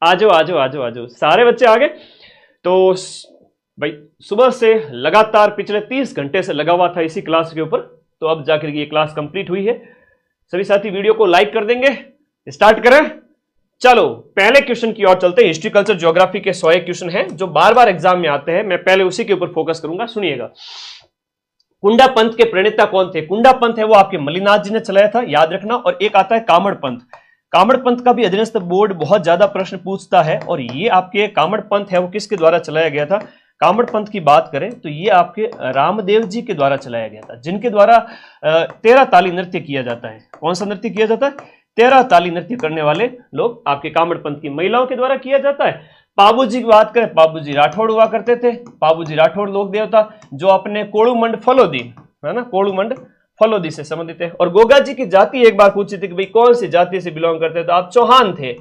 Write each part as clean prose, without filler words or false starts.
आ जाओ आ जाओ आ जाओ आ जाओ, सारे बच्चे आ गए। तो भाई सुबह से लगातार पिछले 30 घंटे से लगा हुआ था इसी क्लास के ऊपर, तो अब जाकर ये क्लास कंप्लीट हुई है। सभी साथी वीडियो को लाइक कर देंगे। स्टार्ट करें, चलो पहले क्वेश्चन की ओर चलते हैं। हिस्ट्री कल्चर ज्योग्राफी के 101 क्वेश्चन हैं जो बार बार एग्जाम में आते हैं, मैं पहले उसी के ऊपर फोकस करूंगा। सुनिएगा, कुंडा पंथ के प्रणेता कौन थे? कुंडा पंथ है वो आपके मलिनाथ जी ने चलाया था, याद रखना। और एक आता है कामड़ पंथ। कामड़ पंथ का भी अधीनस्थ बोर्ड बहुत ज्यादा प्रश्न पूछता है, और ये आपके कामड़ पंथ है वो किसके द्वारा चलाया गया था? कामड़ पंथ की बात करें तो ये आपके रामदेव जी के द्वारा चलाया गया था, जिनके द्वारा 13 ताली नृत्य किया जाता है। कौन सा नृत्य किया जाता है? 13 ताली नृत्य करने वाले लोग आपके कामड़ पंथ की महिलाओं के द्वारा किया जाता है। पाबूजी की बात करें, पाबूजी राठौड़ हुआ करते थे। पाबूजी राठौड़ लोक देवता जो अपने कोड़ूमंड फलोदी, है ना, कोड़ूमंड फलोदी से संबंधित है। और गोगा जी की जाति एक बार पूछी थी कि भाई कौन सी जाति से बिलोंग करते, तो आप चौहान थे,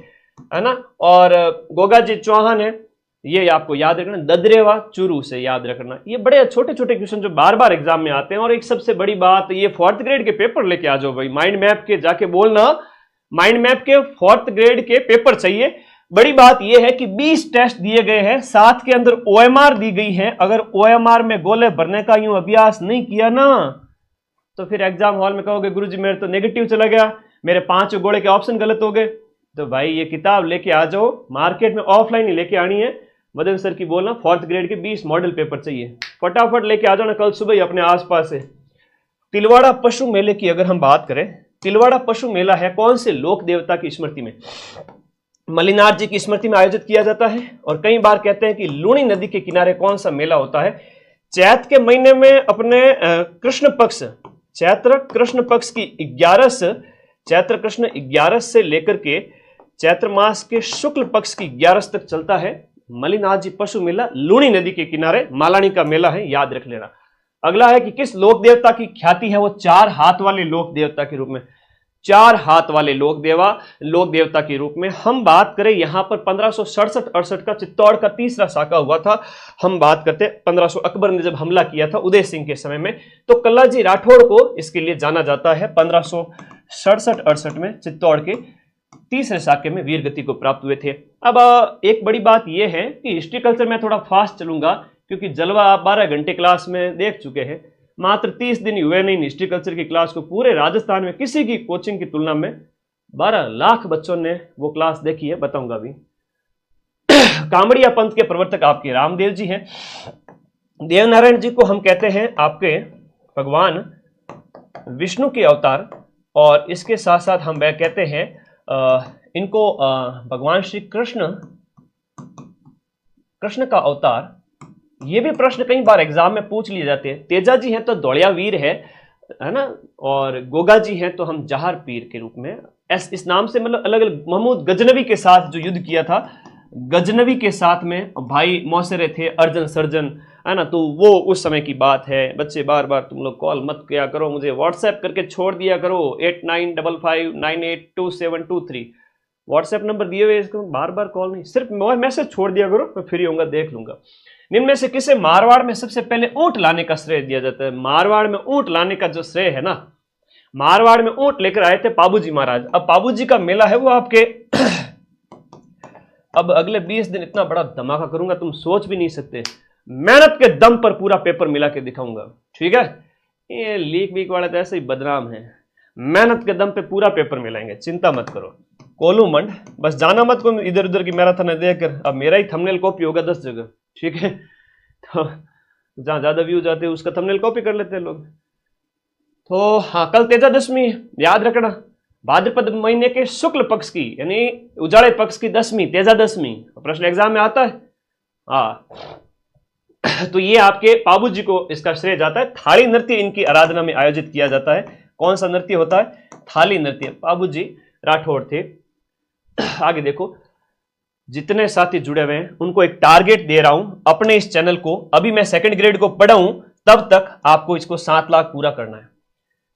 है ना। और गोगा जी चौहान है, ये आपको याद रखना। ददरेवा चुरू से याद रखना। ये बड़े छोटे छोटे क्वेश्चन जो बार बार एग्जाम में आते हैं। और एक सबसे बड़ी बात, ये 4th ग्रेड के पेपर लेके आ जाओ भाई, माइंड मैप के जाके बोलना, माइंड मैप के 4th ग्रेड के पेपर चाहिए। बड़ी बात यह है कि 20 टेस्ट दिए गए हैं, 7 के अंदर OMR दी गई है। अगर OMR में गोले भरने का यूं अभ्यास नहीं किया ना, तो फिर एग्जाम हॉल में कहोगे गुरुजी मेरे तो नेगेटिव चला गया, मेरे 5 गोले के ऑप्शन गलत हो गए। तो भाई ये किताब लेके आ जाओ, मार्केट में ऑफलाइन ही लेके आनी है। मदन सर की बोलना 4th ग्रेड के 20 मॉडल पेपर चाहिए, फटाफट लेके आ जाओ ना, कल सुबह ही अपने आसपास से। तिलवाड़ा पशु मेले की अगर हम बात करें, तिलवाड़ा पशु मेला है कौन से लोक देवता की स्मृति में? मलिनाथ जी की स्मृति में आयोजित किया जाता है। और कई बार कहते हैं कि लूणी नदी के किनारे कौन सा मेला होता है? चैत्र के महीने में अपने कृष्ण पक्ष, चैत्र कृष्ण पक्ष की 11 चैत्र कृष्ण 11 से लेकर के चैत्र मास के शुक्ल पक्ष की 11 तक चलता है मलिनाथ जी पशु मेला, लूणी नदी के किनारे मालानी का मेला है, याद रख लेना। अगला है कि किस लोक देवता की ख्याति है वो 4 हाथ वाले लोक देवता के रूप में? 4 हाथ वाले लोक देवता के रूप में हम बात करें, यहां पर 1567-68 का चित्तौड़ का तीसरा साका हुआ था। हम बात करते 1500 अकबर ने जब हमला किया था उदय सिंह के समय में, तो कल्लाजी राठौड़ को इसके लिए जाना जाता है। 1567-68 में चित्तौड़ के तीसरे साके में वीर गति को प्राप्त हुए थे। अब एक बड़ी बात यह है कि हिस्ट्री कल्चर में थोड़ा फास्ट चलूंगा, क्योंकि जलवा आप 12 घंटे क्लास में देख चुके हैं। मात्र 30 दिन हुए नहीं हिस्ट्री कल्चर की क्लास को, पूरे राजस्थान में किसी की कोचिंग की तुलना में 12 लाख बच्चों ने वो क्लास देखी है, बताऊंगा अभी। कामड़िया पंथ के प्रवर्तक आपके रामदेव जी हैं। देवनारायण जी को हम कहते हैं आपके भगवान विष्णु के अवतार, और इसके साथ साथ हम वह कहते हैं इनको भगवान श्री कृष्ण का अवतार। ये भी प्रश्न कई बार एग्जाम में पूछ लिए जाते हैं। तेजा जी हैं तो दौड़िया वीर है ना, और गोगा जी हैं तो हम जहार पीर के रूप में, इस नाम से मतलब अलग अलग। महमूद गजनवी के साथ जो युद्ध किया था, गजनवी के साथ में भाई मौसेरे थे, अर्जन सर्जन, है ना, तो वो उस समय की बात है। बच्चे बार बार तुम लोग कॉल मत किया करो, मुझे व्हाट्सएप करके छोड़ दिया करो, 8955982723 व्हाट्सएप नंबर दिए हुए, इसको बार बार कॉल नहीं, सिर्फ मैसेज छोड़ दिया करो, मैं फ्री होऊंगा, देख लूंगा। निम्न में से किसे मारवाड़ में सबसे पहले ऊंट लाने का श्रेय दिया जाता है? मारवाड़ में ऊंट लाने का जो श्रेय है ना, मारवाड़ में ऊंट लेकर आए थे पाबूजी महाराज। अब पाबूजी का मेला है वो आपके अब अगले 20 दिन इतना बड़ा धमाका करूंगा तुम सोच भी नहीं सकते। मेहनत के दम पर पूरा पेपर मिला के दिखाऊंगा, ठीक है। ये लीक वीक वाले तो ऐसे ही बदनाम है, मेहनत के दम पे पूरा पेपर मिलाएंगे, चिंता मत करो। कोलूमंड, बस जाना मत को इधर उधर की मैराथन देखकर। अब मेरा ही थंबनेल कॉपी होगा 10 जगह, ठीक है। तो जहां ज्यादा व्यूज आते हैं उसका थंबनेल कॉपी कर लेते हैं लोग। तो हाँ, कल तेजा दशमी याद रखना, भाद्रपद महीने के शुक्ल पक्ष की यानी उजाड़े पक्ष की दशमी, तेजा दशमी, प्रश्न एग्जाम में आता है। हाँ, तो ये आपके पाबूजी को इसका श्रेय जाता है। थाली नृत्य इनकी आराधना में आयोजित किया जाता है। कौन सा नृत्य होता है? थाली नृत्य। पाबूजी राठौड़ थे। आगे देखो, जितने साथी जुड़े हुए हैं उनको एक टारगेट दे रहा हूं अपने इस चैनल को। अभी मैं 2nd ग्रेड को पढ़ाऊं तब तक आपको इसको 7 लाख पूरा करना है।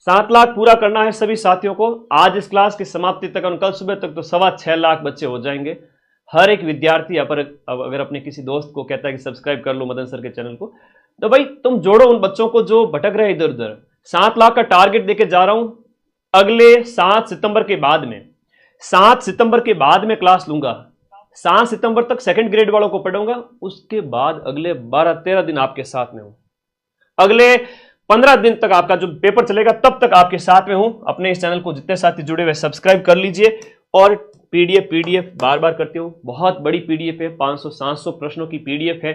7 लाख पूरा करना है सभी साथियों को। आज इस क्लास की समाप्ति तक और कल सुबह तक तो 6.25 लाख बच्चे हो जाएंगे। हर एक विद्यार्थी अगर अपने किसी दोस्त को कहता है कि सब्सक्राइब कर लो मदन सर के चैनल को, तो भाई तुम जोड़ो उन बच्चों को जो भटक रहे इधर उधर। 7 लाख का टारगेट देके जा रहा हूं। अगले 7 सितंबर के बाद में, 7 सितंबर के बाद में क्लास लूंगा। 7 सितंबर तक सेकंड ग्रेड वालों को पढ़ाऊंगा, उसके बाद अगले 12-13 दिन आपके साथ में हूं। अगले 15 दिन तक आपका जो पेपर चलेगा तब तक आपके साथ में हूं। अपने इस चैनल को जितने साथी जुड़े हुए सब्सक्राइब कर लीजिए। और पीडीएफ बार बार करती हूं, बहुत बड़ी पीडीएफ है, 500-700 प्रश्नों की पीडीएफ है।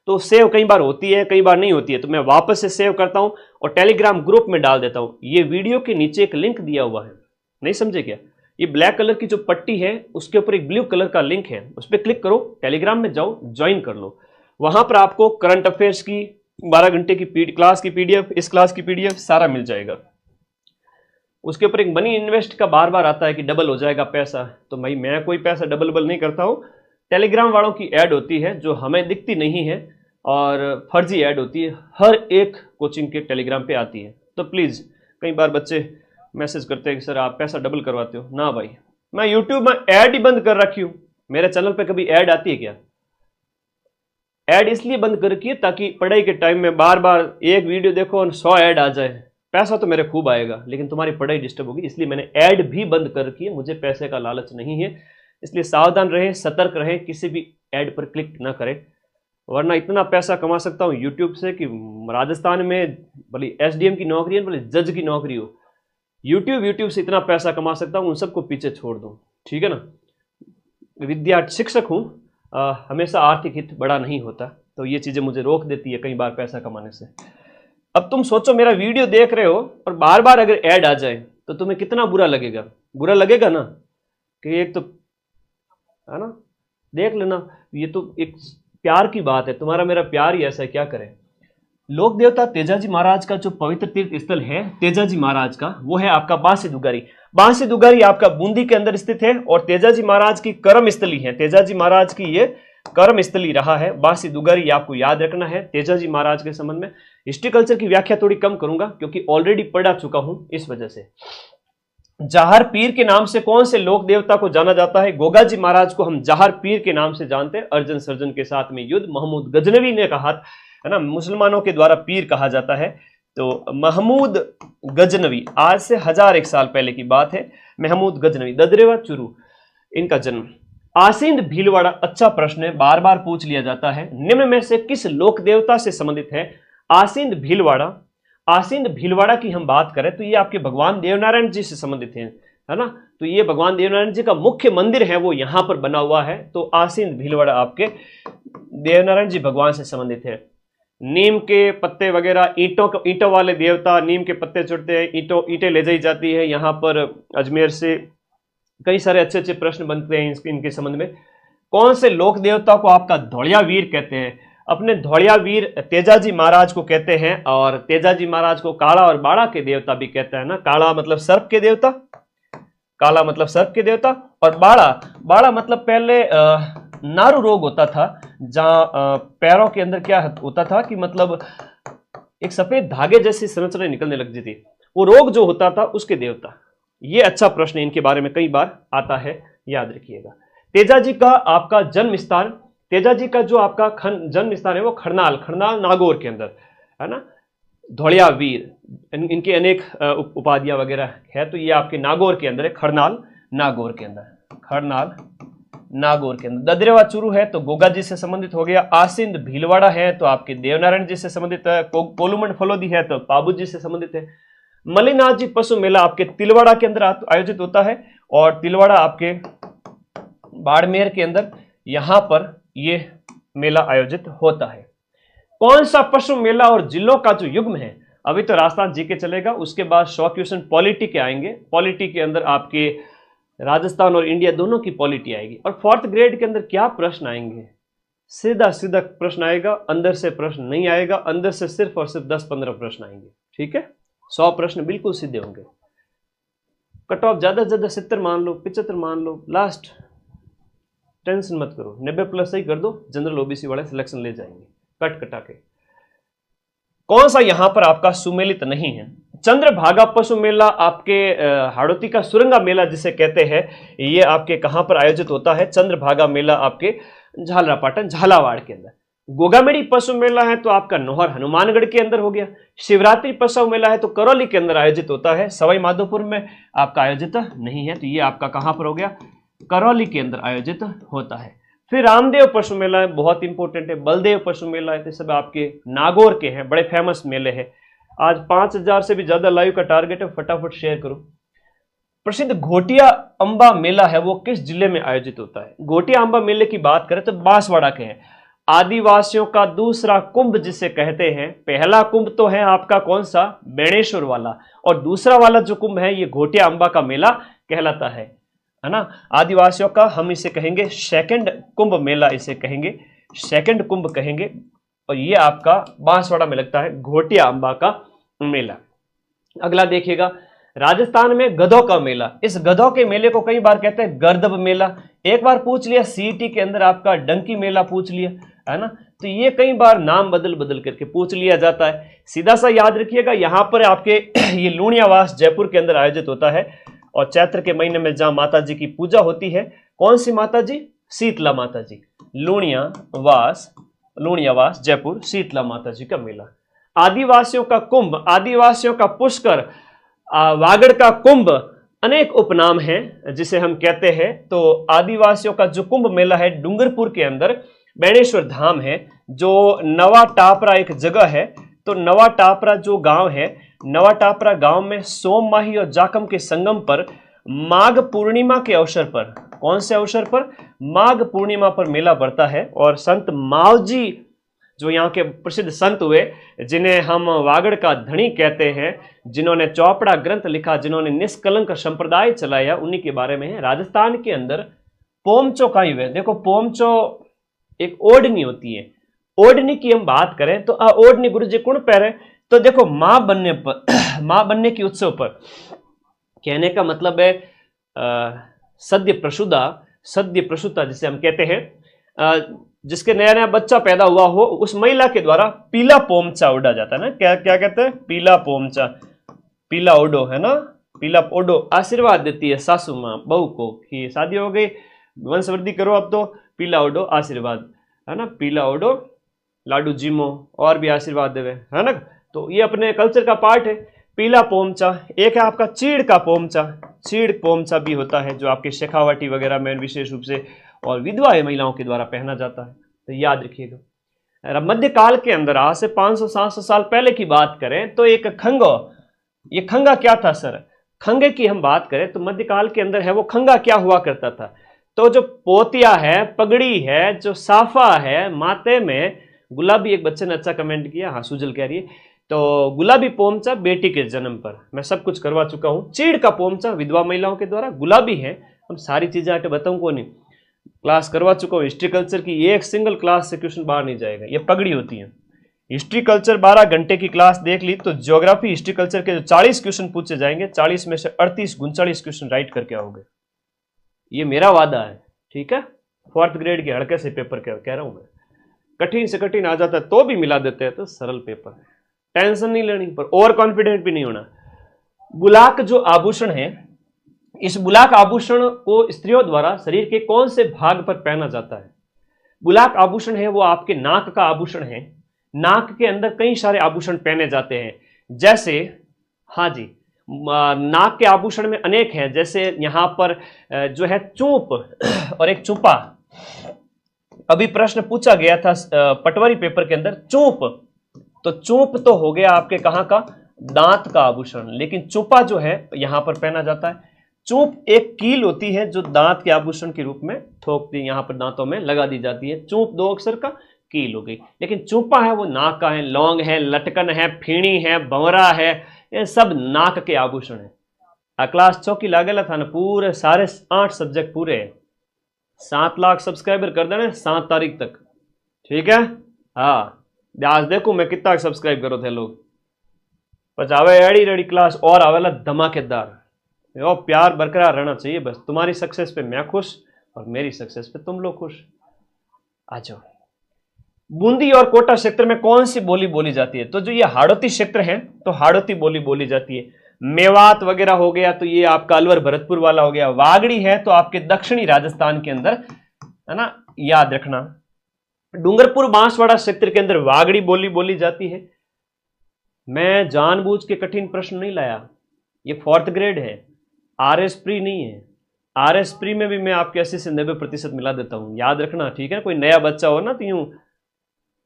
तो सेव कई बार होती है, कई बार नहीं होती है, तो मैं वापस से सेव करता हूं और टेलीग्राम ग्रुप में डाल देता हूं। ये वीडियो के नीचे एक लिंक दिया हुआ है, नहीं समझे क्या? ये ब्लैक कलर की जो पट्टी है उसके ऊपर एक ब्लू कलर का लिंक है, उस पर क्लिक करो, टेलीग्राम में जाओ, ज्वाइन कर लो। वहां पर आपको करंट अफेयर्स की 12 घंटे की क्लास की पीडीएफ, इस क्लास की पीडीएफ सारा मिल जाएगा। उसके ऊपर एक मनी इन्वेस्ट का बार बार आता है कि डबल हो जाएगा पैसा, तो भाई मैं कोई पैसा डबल नहीं करता हूं। टेलीग्राम वालों की ऐड होती है जो हमें दिखती नहीं है और फर्जी ऐड होती है, हर एक कोचिंग के टेलीग्राम पे आती है। तो प्लीज, कई बार बच्चे मैसेज करते हैं कि सर आप पैसा डबल करवाते हो। ना भाई, मैं यूट्यूब में ऐड ही बंद कर रखी हूं। मेरे चैनल पे कभी ऐड आती है क्या? ऐड इसलिए बंद कर रखी है ताकि पढ़ाई के टाइम में बार बार एक वीडियो देखो और 100 ऐड आ जाए। पैसा तो मेरे खूब आएगा लेकिन तुम्हारी पढ़ाई डिस्टर्ब होगी, इसलिए मैंने ऐड भी बंद कर रखी है। मुझे पैसे का लालच नहीं है, इसलिए सावधान रहें, सतर्क रहें, किसी भी ऐड पर क्लिक ना करें, वरना इतना पैसा कमा सकता हूं यूट्यूब से कि राजस्थान में भले एसडीएम की नौकरी है, भले जज की नौकरी हो, यूट्यूब से इतना पैसा कमा सकता हूं, उन सबको पीछे छोड़ दूं। ठीक है ना? विद्यार्थी शिक्षक हूं, हमेशा आर्थिक हित बड़ा नहीं होता, तो ये चीजें मुझे रोक देती है कई बार पैसा कमाने से। अब तुम सोचो, मेरा वीडियो देख रहे हो और बार बार अगर ऐड आ जाए तो तुम्हें कितना बुरा लगेगा? बुरा लगेगा ना? कि एक तो है ना, देख लेना, ये तो एक प्यार की बात है, तुम्हारा मेरा प्यार ही ऐसा है, क्या करें। लोक देवता तेजाजी महाराज का जो पवित्र तीर्थ स्थल है तेजाजी महाराज का, वो है आपका बांसी दुगारी। बांसी दुगारी आपका बूंदी के अंदर स्थित है और तेजाजी महाराज की कर्म स्थली है। तेजाजी महाराज की ये कर्म स्थली रहा है बांसी दुगारी, आपको याद रखना है। तेजाजी महाराज के संबंध में हिस्ट्री कल्चर की व्याख्या थोड़ी कम करूंगा क्योंकि ऑलरेडी पढ़ा चुका हूं, इस वजह से। जहार पीर के नाम से कौन से लोक देवता को जाना जाता है? गोगाजी महाराज को हम जहार पीर के नाम से जानते हैं। अर्जन सर्जन के साथ में युद्ध महमूद गजनवी ने कहा है ना, मुसलमानों के द्वारा पीर कहा जाता है। तो महमूद गजनवी, आज से 1001 साल पहले की बात है। महमूद गजनवी, ददरेवा चुरू, इनका जन्म। आसींद भीलवाड़ा, अच्छा प्रश्न है, बार बार पूछ लिया जाता है। निम्न में से किस लोक देवता से संबंधित है आसींद भीलवाड़ा? आसींद भीलवाड़ा की हम बात करें तो ये आपके भगवान देवनारायण जी से संबंधित है ना। तो ये भगवान देवनारायण जी का मुख्य मंदिर है, वो यहां पर बना हुआ है। तो आसींद भीलवाड़ा आपके देवनारायण जी भगवान से संबंधित है। नीम के पत्ते वगैरह, ईंटों वाले देवता, नीम के पत्ते चढ़ते हैं, ईंटें ले जाई जाती है यहाँ पर अजमेर से। कई सारे अच्छे अच्छे प्रश्न बनते हैं इनके संबंध में। कौन से लोक देवता को आपका धौलिया वीर कहते हैं? अपने धौलिया वीर तेजाजी महाराज को कहते हैं, और तेजाजी महाराज को काला और बाड़ा के देवता भी कहते हैं ना। काला मतलब सर्प के देवता, काला मतलब सर्प के देवता, और बाड़ा मतलब पहले नारू रोग होता था, जहां पैरों के अंदर क्या होता था कि मतलब एक सफेद धागे जैसी संरचना निकलने लगती थी, वो रोग जो होता था उसके देवता। ये अच्छा प्रश्न, इनके बारे में कई बार आता है, याद रखिएगा। तेजाजी का आपका जन्म स्थान, तेजाजी का जो आपका जन्म स्थान है वो खड़नाल नागौर के अंदर है ना। धौलिया वीर, इनके अनेक उपाधियां वगैरह है, तो ये आपके नागौर के अंदर है, खड़नाल नागौर के अंदर। ददरेवा चुरू है तो गोगा जी से संबंधित हो गया। आसिंद भीलवाड़ा है तो आपके देवनारायण जी से संबंधित है। कोलुमंड फलोदी है तो पाबू जी से संबंधित है। मलिनाथ जी पशु मेला आपके तिलवाड़ा के अंदर आयोजित होता है, और तिलवाड़ा आपके बाड़मेर के अंदर यहां पर ये मेला आयोजित होता है। कौन सा पशु मेला और जिलों का जो युग्म है? अभी तो राजस्थान जी के चलेगा, उसके बाद 100 क्वेश्चन पॉलिटी के आएंगे। पॉलिटी के अंदर आपके राजस्थान और इंडिया दोनों की पॉलिटी आएगी। और 4th ग्रेड के अंदर क्या प्रश्न आएंगे? सीधा सीधा प्रश्न आएगा, अंदर से प्रश्न नहीं आएगा। अंदर से सिर्फ और सिर्फ 10-15 प्रश्न आएंगे। ठीक है, 100 प्रश्न बिल्कुल सीधे होंगे। कट ऑफ ज्यादा से ज्यादा 70 मान लो, 75 मान लो, लास्ट। टेंशन मत करो, 90+ सही कर दो, जनरल ओबीसी वाले सिलेक्शन ले जाएंगे कट कटा के। कौन सा यहां पर आपका सुमेलित नहीं है? चंद्रभागा पशु मेला आपके हाड़ौती का सुरंगा मेला जिसे कहते हैं, ये आपके कहां पर आयोजित होता है? चंद्रभागा मेला आपके झालरापाटन झालावाड़ के अंदर। गोगामेड़ी पशु मेला है तो आपका नौहर हनुमानगढ़ के अंदर हो गया। शिवरात्रि पशु मेला है तो करौली के अंदर आयोजित होता है, सवाई माधोपुर में आपका आयोजित नहीं है, तो ये आपका कहां पर हो गया? करौली के अंदर आयोजित होता है। फिर रामदेव पशु मेला है, बहुत इंपॉर्टेंट है। बलदेव पशु मेला है, तो सब आपके नागौर के हैं, बड़े फेमस मेले हैं। आज 5000 से भी ज्यादा लाइव का टारगेट है, फटाफट शेयर करो। प्रसिद्ध घोटिया अंबा मेला है, वो किस जिले में आयोजित होता है? घोटिया अंबा मेले की बात करें तो बांसवाड़ा के हैं। आदिवासियों का दूसरा कुंभ जिसे कहते हैं, पहला कुंभ तो है आपका कौन सा, बेणेश्वर वाला, और दूसरा वाला जो कुंभ है ये घोटिया अंबा का मेला कहलाता है ना। आदिवासियों का हम इसे कहेंगे सेकंड कुंभ मेला, इसे कहेंगे सेकंड कुंभ कहेंगे, और ये आपका बांसवाड़ा में लगता है घोटिया अंबा का मेला। अगला देखिएगा, राजस्थान में गधों का मेला। इस गधों के मेले को कई बार कहते हैं गर्दभ मेला। एक बार पूछ लिया सीईटी के अंदर आपका डंकी मेला पूछ लिया, है ना। तो ये कई बार नाम बदल बदल करके पूछ लिया जाता है। सीधा सा याद रखिएगा, यहां पर आपके ये लूणियावास जयपुर के अंदर आयोजित होता है, और चैत्र के महीने में जहां माता जी की पूजा होती है, कौन सी माता जी, शीतला माता जी। लूणियावास जयपुर, शीतला माता जी का मेला। आदिवासियों का कुंभ, आदिवासियों का पुष्कर, वागड़ का कुंभ, अनेक उपनाम हैं जिसे हम कहते हैं। तो आदिवासियों का जो कुंभ मेला है डूंगरपुर के अंदर बेणेश्वर धाम है, जो नवा टापरा एक जगह है। तो नवा टापरा जो गांव है, नवा टापरा गांव में सोममाही और जाकम के संगम पर माघ पूर्णिमा के अवसर पर, कौन से अवसर पर, माघ पूर्णिमा पर मेला बढ़ता है। और संत मावजी जो यहाँ के प्रसिद्ध संत हुए, जिन्हें हम वागड़ का धनी कहते हैं, जिन्होंने चौपड़ा ग्रंथ लिखा, जिन्होंने निष्कलंक संप्रदाय चलाया, उन्हीं के बारे में है। राजस्थान के अंदर पोमचो का युग है। देखो पोमचो एक ओढ़नी होती है, ओढ़नी की हम बात करें तो ओढ़नी गुरु जी कुण पहरे, तो देखो मां बनने पर मां बनने के उत्सव पर, कहने का मतलब है सद्य प्रसूता जिसे हम कहते हैं, जिसके नया नया बच्चा पैदा हुआ हो, उस महिला के द्वारा पीला पोमचा उड़ा जाता है ना। क्या क्या कहते हैं, पीला पोमचा, पीला ओडो, है ना। पीला ओडो आशीर्वाद देती है सासू माँ बहू को कि शादी हो गई, वंशवृद्धि करो, अब तो पीला ओडो आशीर्वाद, है ना। पीला ओडो लाडू जीमो, और भी आशीर्वाद देवे, है ना। तो ये अपने कल्चर का पार्ट है। पीला पोमचा। एक है आपका चीड़ का पोमचा, चीड़ पोमचा भी होता है, जो आपके शेखावटी वगैरह में विशेष रूप से और विधवा महिलाओं के द्वारा पहना जाता है, तो याद रखिएगा। मध्यकाल के अंदर आज से 500-700 साल पहले की बात करें तो एक खंगो, ये खंगा क्या था सर, खंगे की हम बात करें तो मध्यकाल के अंदर है वो खंगा क्या हुआ करता था, तो जो पोतिया है, पगड़ी है, जो साफा है माथे में, गुलाबी, एक बच्चे ने अच्छा कमेंट किया, हाँ सुजल कह रही है, तो गुलाबी पोमचा बेटी के जन्म पर, मैं सब कुछ करवा चुका हूं। चीड़ का पोमचा विधवा महिलाओं के द्वारा, गुलाबी है, हम सारी चीजें आके बताऊं को नहीं, क्लास करवा चुका हूं हिस्ट्री कल्चर की, एक सिंगल क्लास से क्वेश्चन बाहर नहीं जाएगा। ये पगड़ी होती है। हिस्ट्री कल्चर 12 घंटे की क्लास देख ली तो ज्योग्राफी हिस्ट्री कल्चर के जो 40 क्वेश्चन पूछे जाएंगे, 40 में से 38-39 क्वेश्चन राइट करके आओगे, ये मेरा वादा है, ठीक है। 4th ग्रेड के हड़के से पेपर कह रहा हूं मैं, कठिन से कठिन आ जाता है तो भी मिला देते हैं, तो सरल पेपर है, टेंशन नहीं लेनी, पर ओवर कॉन्फिडेंट भी नहीं होना। बुलाक जो आभूषण है, इस बुलाक आभूषण को स्त्रियों द्वारा शरीर के कौन से भाग पर पहना जाता है? बुलाक आभूषण है वो आपके नाक का आभूषण है। नाक के अंदर कई सारे आभूषण पहने जाते हैं, जैसे, हाँ जी, नाक के आभूषण में अनेक हैं, जैसे यहां पर जो है चूप और एक चुपा। अभी प्रश्न पूछा गया था पटवारी पेपर के अंदर, चूप, तो चूप तो हो गया आपके कहां का, दांत का आभूषण, लेकिन चुपा जो है यहां पर पहना जाता है। चूप एक कील होती है जो दांत के आभूषण के रूप में ठोकती, यहां पर दांतों में लगा दी जाती है। चूप 2 अक्षर का, कील हो गई, लेकिन चुपा है वो नाक का है, लौंग है, लटकन है, फीणी है, भंवरा है, ये सब नाक के आभूषण है। क्लास 6 की लागेला था ना, पूरे सारे 8 सब्जेक्ट पूरे 7 लाख सब्सक्राइबर कर देना 7 तारीख तक, ठीक है। हाँ आज देखो मैं कितना सब्सक्राइब करो थे लोग, पचावे एड़ी रेडी क्लास और आवेला धमाकेदार। वो प्यार बरकरार रहना चाहिए, बस तुम्हारी सक्सेस पे मैं खुश और मेरी सक्सेस पे तुम लोग खुश। आ जाओ। बूंदी और कोटा क्षेत्र में कौन सी बोली बोली जाती है? तो जो ये हाड़ौती क्षेत्र है तो हाड़ौती बोली बोली जाती है। मेवात वगैरह हो गया तो ये आपका अलवर भरतपुर वाला हो गया। वागड़ी है तो आपके दक्षिणी राजस्थान के अंदर, है ना, याद रखना। डूंगरपुर बांसवाड़ा क्षेत्र के अंदर वागड़ी बोली बोली जाती है। मैं जानबूझ के कठिन प्रश्न नहीं लाया, ये 4th ग्रेड है, RS प्री नहीं है। RS प्री में भी मैं आपके 80 से 90% मिला देता हूं, याद रखना, ठीक है। कोई नया बच्चा हो ना तो यूं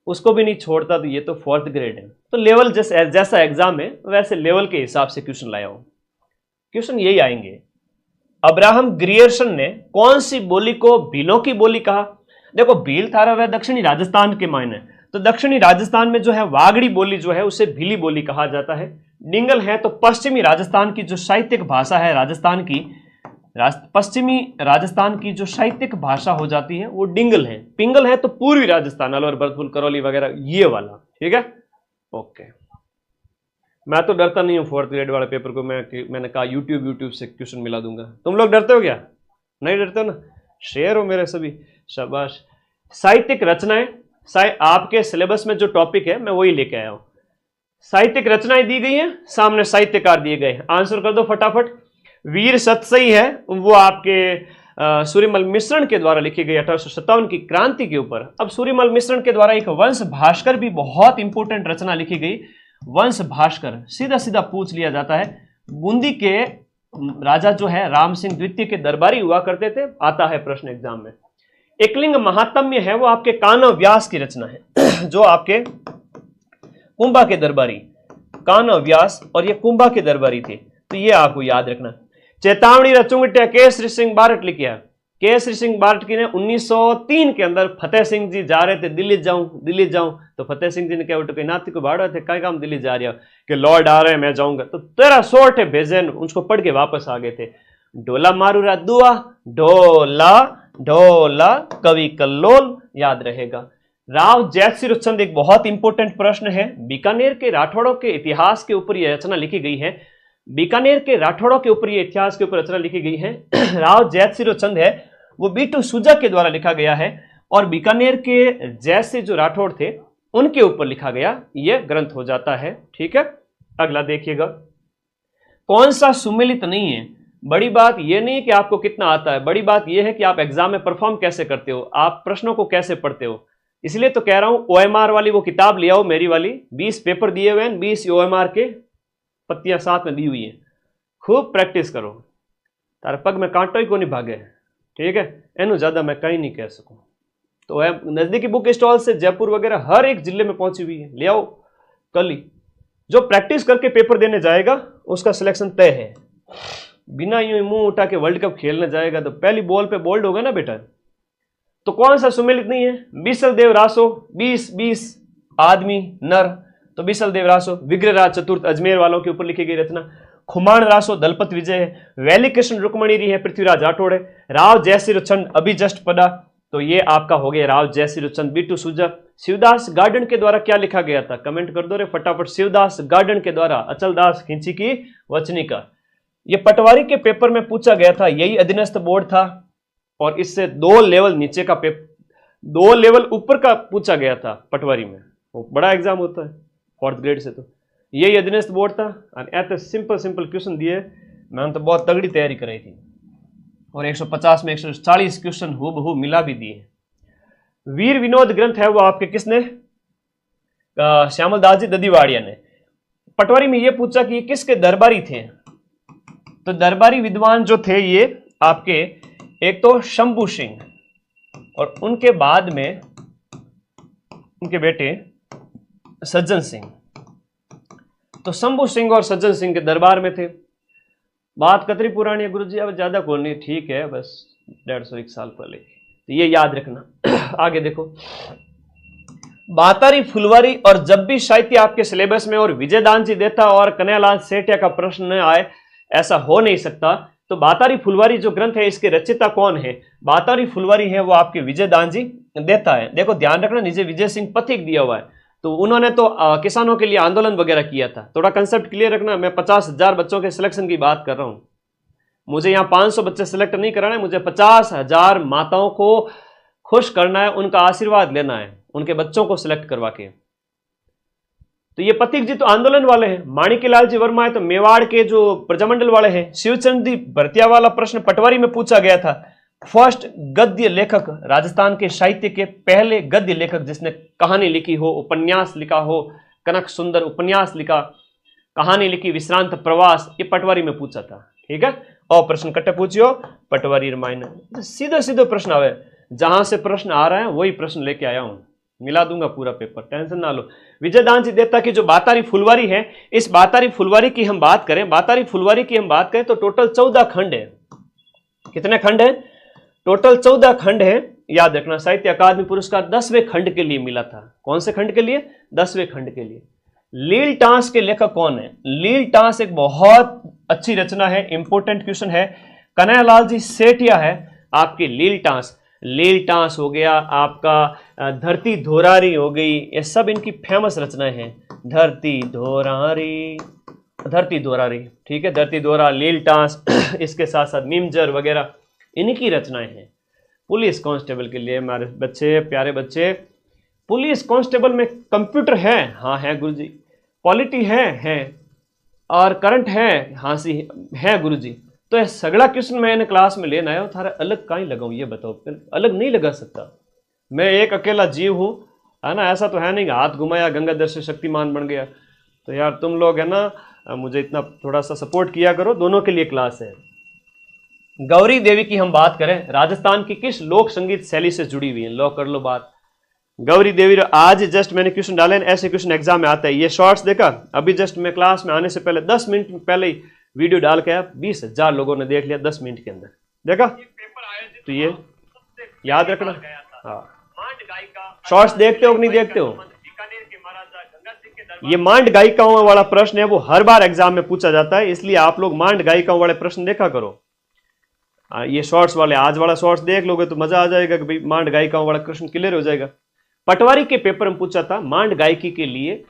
उसको भी नहीं छोड़ता, तो ये तो 4th ग्रेड है। तो लेवल जैसा एग्जाम है वैसे लेवल के हिसाब से क्वेश्चन लाया हूं। क्वेश्चन यही आएंगे। अब्राहम ग्रियर्सन ने कौन सी बोली को भीलों की बोली कहा? देखो, भील थारा वह दक्षिणी राजस्थान के मायने, तो दक्षिणी राजस्थान में जो है वागड़ी बोली जो है उसे भीली बोली कहा जाता है। डिंगल है तो पश्चिमी राजस्थान की जो साहित्यिक भाषा है राजस्थान की, पश्चिमी राजस्थान की जो साहित्यिक भाषा हो जाती है वो डिंगल है। पिंगल है तो पूर्वी राजस्थान, अलवर, भरतपुर, करौली वगैरह, ये वाला, ठीक है। ओके, मैं तो डरता नहीं हूँ 4th ग्रेड वाले पेपर को, मैंने कहा यूट्यूब से क्वेश्चन मिला दूंगा। तुम लोग डरते हो क्या? नहीं डरते हो ना? शेर हो मेरे सभी, शाबाश। साहित्यिक रचनाएं, आपके सिलेबस में जो टॉपिक है मैं वही लेके आया हूं। साहित्यिक रचनाएं दी गई हैं, सामने साहित्यकार दिए गए, आंसर कर दो फटाफट। वीर सतसई है वो आपके सूर्यमल मिश्रण के द्वारा लिखी गई 1857 की क्रांति के ऊपर। अब सूर्यमल मिश्रण के द्वारा एक वंश भास्कर भी बहुत इंपोर्टेंट रचना लिखी गई, वंश भास्कर, सीधा सीधा पूछ लिया जाता है। बूंदी के राजा जो है राम सिंह द्वितीय के दरबारी हुआ करते थे, आता है प्रश्न एग्जाम में। एकलिंग महात्म्य है वो आपके कान्व व्यास की रचना है जो आपके कुंभा के दरबारी, कान्व व्यास और ये कुंभा के दरबारी थे, तो ये आपको याद रखना। चेतावनी रचुंगटिया केसरी सिंह बारट लिखिया। केसरी सिंह बारट की ने 1903 के अंदर फतेह सिंह जी जा रहे थे दिल्ली जाऊं, तो फतेह सिंह जी ने क्या उठे नाती को भाड़ा थे, काय काम दिल्ली जा रहे हो, कि लॉर्ड आ रहे हैं मैं जाऊंगा, तो 13 सोटे भेजे, उसको पढ़ के वापस आ गए थे। डोला मारूरा दुआ, ढोला ढोला कवि कल्लोल, याद रहेगा। राव जैतसिर चंद, एक बहुत इंपॉर्टेंट प्रश्न है, बीकानेर के राठौड़ों के इतिहास के ऊपर यह रचना लिखी गई है। बीकानेर के राठौड़ों के ऊपर ये इतिहास के ऊपर रचना लिखी गई है। राव जैतसिर चंद है वो बीटू सुजा के द्वारा लिखा गया है, और बीकानेर के जैसे जो राठौड़ थे उनके ऊपर लिखा गया यह ग्रंथ हो जाता है, ठीक है। अगला देखिएगा, कौन सा सुमेलित नहीं है? बड़ी बात यह नहीं कि आपको कितना आता है, बड़ी बात यह है कि आप एग्जाम में परफॉर्म कैसे करते हो, आप प्रश्नों को कैसे पढ़ते हो। इसलिए तो कह रहा हूं OMR वाली वो किताब ले आओ मेरी वाली, 20 पेपर दिए हुए हैं, 20 OMR के पत्तियां साथ में दी हुई है, खूब प्रैक्टिस करो, तारे पग में कांटो ही को नहीं भागे, ठीक है। एनु ज्यादा मैं कहीं नहीं कह सकूं। तो नजदीकी बुक स्टॉल से जयपुर वगैरह हर एक जिले में पहुंची हुई है, ले आओ कल ही। जो प्रैक्टिस करके पेपर देने जाएगा उसका सिलेक्शन तय है। बिना यूं मुंह उठा के वर्ल्ड कप खेलने जाएगा तो पहली बॉल पे बोल्ड होगा ना बेटा। तो कौन सा सुमेलित नहीं है? बीसल देव रासो, 20 आदमी नर, तो बीसल देव रासो। विग्रहराज चतुर्थ अजमेर वालों के ऊपर लिखी गई रचना। खुमाण रासो दलपत विजय है। वैली कृष्ण रुक्मणी है, पृथ्वीराज राठौड़ है। राव जयसिर चंद अभी जस्ट पढ़ा, तो ये आपका हो गया राव जयसिर चंद, बीटू सुजा। शिवदास गार्डन के द्वारा क्या लिखा गया था? कमेंट कर दो रे फटाफट। शिवदास गार्डन के द्वारा अचल दास खिंची की वचनिका। ये पटवारी के पेपर में पूछा गया था, यही अधीनस्थ बोर्ड था, और इससे 2 लेवल नीचे का पेपर, 2 लेवल ऊपर का पूछा गया था पटवारी में। वो बड़ा एग्जाम होता है 4th ग्रेड से, तो यही अधीनस्थ बोर्ड था। और ऐसे सिंपल क्वेश्चन दिए, मैंने तो बहुत तगड़ी तैयारी कराई थी, और 150 में 140 क्वेश्चन हूबहू मिला भी दिए। वीर विनोद ग्रंथ है वो आपके किसने? श्यामल दास जी ददीवाड़िया ने। पटवारी में ये पूछा कि ये किसके दरबारी थे? तो दरबारी विद्वान जो थे ये आपके एक तो शंभू सिंह, और उनके बाद में उनके बेटे सज्जन सिंह। तो शंभू सिंह और सज्जन सिंह के दरबार में थे। बात कतरी पुरानी है गुरुजी, अब ज्यादा कौन नहीं, ठीक है, बस 150 साल पहले, तो ये याद रखना। आगे देखो, बातारी फुलवारी और जब भी साहित्य आपके सिलेबस में और विजयदान जी देता और कन्हैयालाल सेठिया का प्रश्न न आए, ऐसा हो नहीं सकता। तो बातारी फुलवारी जो ग्रंथ है इसके रचयिता कौन है? बातारी फुलवारी है वो आपके विजयदान जी देता है। देखो ध्यान रखना, नीचे विजय सिंह पथिक दिया हुआ है, तो उन्होंने तो किसानों के लिए आंदोलन वगैरह किया था। थोड़ा कंसेप्ट क्लियर रखना, मैं 50,000 बच्चों के सिलेक्शन की बात कर रहा हूं। मुझे यहाँ 500 बच्चे सिलेक्ट नहीं कराना है, मुझे 50,000 माताओं को खुश करना है, उनका आशीर्वाद लेना है, उनके बच्चों को सिलेक्ट करवा के। तो ये पथिक जी तो आंदोलन वाले हैं। माणिक्यलाल जी वर्मा है तो मेवाड़ के जो प्रजामंडल वाले हैं। शिवचंद जी भरतिया वाला प्रश्न पटवारी में पूछा गया था। फर्स्ट गद्य लेखक, राजस्थान के साहित्य के पहले गद्य लेखक जिसने कहानी लिखी हो, उपन्यास लिखा हो, कनक सुंदर उपन्यास लिखा, कहानी लिखी, विश्रांत प्रवास, ये पटवारी में पूछा था, ठीक है। और प्रश्न कट्टे पूछियो पटवारी रामायण, सीधे सीधे प्रश्न आवे, जहां से प्रश्न आ रहा है वही प्रश्न लेके आया हूं, मिला दूंगा पूरा पेपर, टेंशन ना लो। विजयदान जी देवता की जो बातारी फुलवारी है, इस बातारी फुलवारी की हम बात करें, बातारी फुलवारी की हम बात करें तो टोटल 14 खंड है। कितने खंड है? टोटल 14 खंड है। याद रखना, साहित्य अकादमी पुरस्कार 10वें खंड के लिए मिला था। कौन से खंड के लिए? 10वें खंड के लिए। लील टांस के लेखक कौन है? लील टांस एक बहुत अच्छी रचना है, इंपोर्टेंट क्वेश्चन है। कन्हैयालाल जी सेठिया है आपकी लील टांस। लील टांस हो गया आपका, धरती धोरारी हो गई, ये सब इनकी फेमस रचनाएं हैं। धरती धोरारी, धरती धोरारी, ठीक है, धरती धोरा, लील टांस, इसके साथ साथ निमजर वगैरह इनकी रचनाएं हैं। पुलिस कांस्टेबल के लिए हमारे बच्चे, प्यारे बच्चे, पुलिस कांस्टेबल में कंप्यूटर है? हाँ है गुरुजी। पॉलिटी है और करंट है? हाँ सी है गुरुजी। तो ये सगड़ा क्वेश्चन मैंने क्लास में लेना है, थारा अलग कहीं लगाऊं ये बताओ? अलग नहीं लगा सकता, मैं एक अकेला जीव हूं, है ना। ऐसा तो है नहीं हाथ घुमाया गंगाधर से शक्तिमान बन गया। तो यार तुम लोग है ना, मुझे इतना थोड़ा सा सपोर्ट किया करो, दोनों के लिए क्लास है। गौरी देवी की हम बात करें, राजस्थान की किस लोक संगीत शैली से जुड़ी हुई है? लो कर लो बात। गौरी देवी आज जस्ट मैंने क्वेश्चन डाले, ऐसे क्वेश्चन एग्जाम में आता है। ये शॉर्ट्स देखा अभी जस्ट मैं क्लास में आने से पहले 10 मिनट पहले ही वीडियो डाल के आया, 20,000 लोगों ने देख लिया 10 मिनट के अंदर, देखा? तो ये याद रखना। हाँ, शॉर्ट्स देखते हो कि नहीं देखते हो? ये मांड गायिकाओं वाला प्रश्न है, वो हर बार एग्जाम में पूछा जाता है, इसलिए आप लोग मांड गायिकाओं वाले प्रश्न देखा करो। ये शॉर्ट्स वाले, आज वाला शॉर्ट्स देख लोगे तो मजा आ जाएगा कि भाई मांड गायिकाओं वाला क्वेश्चन क्लियर हो जाएगा। पटवारी के पेपर में पूछा था मांड गायकी के लिए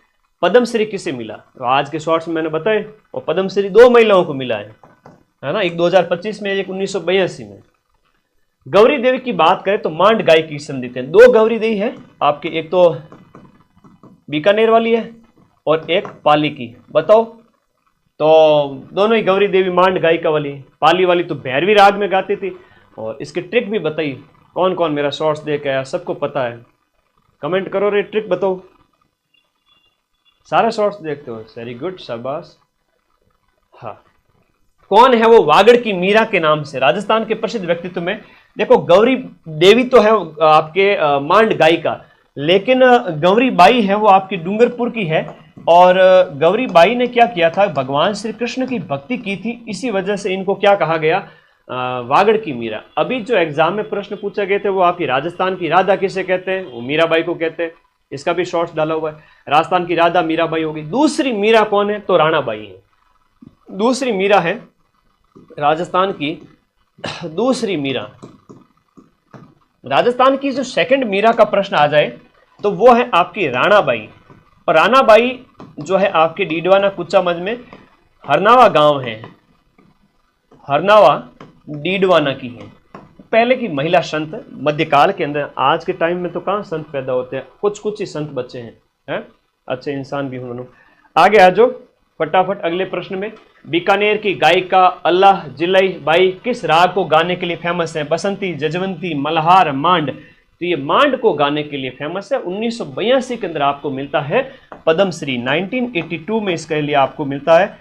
पद्मश्री किसे मिला? तो आज के शॉर्ट्स में मैंने बताए, और पद्मश्री 2 महिलाओं को मिला है ना, एक 2025 में, एक 1982 में। गौरी देवी की बात करें तो मांड गायकी संबंधित है, 2 गौरी देवी है आपकी, एक तो बीकानेर वाली है और एक पाली की। बताओ, तो दोनों ही गौरी देवी मांड गायिका वाली। पाली वाली तो भैरवी राग में गाती थी, और इसकी ट्रिक भी बताई। कौन कौन मेरा शॉर्ट्स देख आया, सबको पता है? कमेंट करो रे, ट्रिक बताओ। सारे शॉर्ट्स देखते हो, वेरी गुड, शाबाश। हाँ, कौन है वो वागड़ की मीरा के नाम से? राजस्थान के प्रसिद्ध व्यक्तित्व में देखो, गौरी देवी तो है आपके मांड गायिका, लेकिन गौरी बाई है वो आपकी डूंगरपुर की है। और गौरी बाई ने क्या किया था, भगवान श्री कृष्ण की भक्ति की थी, इसी वजह से इनको क्या कहा गया, वागड़ की मीरा। अभी जो एग्जाम में प्रश्न पूछे गए थे वो आपकी राजस्थान की राधा किसे कहते हैं? वो मीराबाई को कहते हैं, इसका भी शॉर्ट्स डाला हुआ है। राजस्थान की राधा मीराबाई होगी। दूसरी मीरा कौन है? तो राणाबाई है। दूसरी मीरा है राजस्थान की, दूसरी मीरा, राजस्थान की जो सेकंड मीरा का प्रश्न आ जाए तो वो है आपकी राणाबाई। और राणाबाई जो है आपके डीडवाना कुचामंच में हरनावा गांव है, हरनावा डीडवाना की है। पहले की महिला संत मध्यकाल के अंदर, आज के टाइम में तो कहां संत पैदा होते हैं, कुछ कुछ ही संत बच्चे हैं, अच्छे इंसान भी हूं। आगे आ जाओ फटाफट अगले प्रश्न में। बीकानेर की गायिका अल्लाह जिलाई बाई किस राग को गाने के लिए फेमस है? बसंती, जजवंती, मल्हार, मांड। तो ये मांड को गाने के लिए फेमस है। 1982 के अंदर आपको मिलता है पद्मश्री, 1982 में इसके लिए आपको मिलता है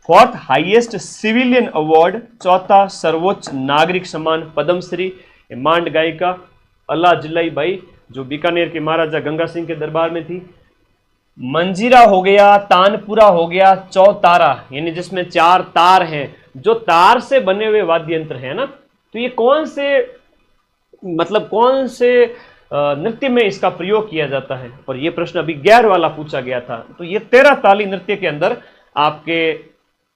4th हाईएस्ट सिविलियन अवार्ड, 4था सर्वोच्च नागरिक सम्मान पद्मश्री। मांड गायिका अल्लाह जिलाई बाई जो बीकानेर के महाराजा गंगा सिंह के दरबार में थी। मंजीरा हो गया, तानपुरा हो गया, चौतारा, यानी जिसमें 4 तार हैं, जो तार से बने हुए वाद्य यंत्र है ना, तो ये कौन से, मतलब कौन से नृत्य में इसका प्रयोग किया जाता है? और ये प्रश्न अभी 11 वाला पूछा गया था। तो ये 13 ताली नृत्य के अंदर आपके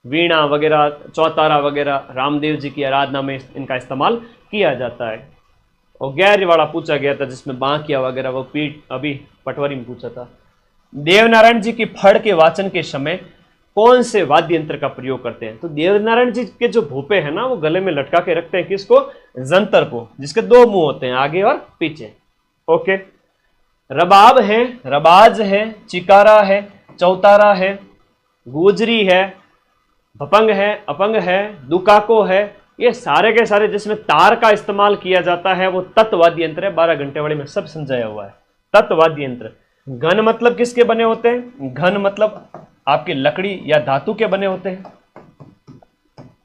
वीणा वगैरह, चौतारा वगैरह, रामदेव जी की आराधना में इनका इस्तेमाल किया जाता है। और 11 वाला पूछा गया था जिसमें बांकिया वगैरह, वो पीठ अभी पटवारी में पूछा था। देवनारायण जी की फड़ के वाचन के समय कौन से वाद्य यंत्र का प्रयोग करते हैं? तो देवनारायण जी के जो भूपे हैं ना, वो गले में लटका के रखते हैं किसको? जंतर को, जिसके 2 मुंह होते हैं, आगे और पीछे। ओके, रबाब है, रबाज है, चिकारा है, चौतारा है, गुजरी है, भपंग है, अपंग है, दुकाको है, ये सारे के सारे जिसमें तार का इस्तेमाल किया जाता है वो तत्वाद्य यंत्र है। 12 घंटे वाले में सब समझाया हुआ है। तत्वाद्य यंत्र। घन मतलब किसके बने होते हैं? घन मतलब आपकी लकड़ी या धातु के बने होते हैं।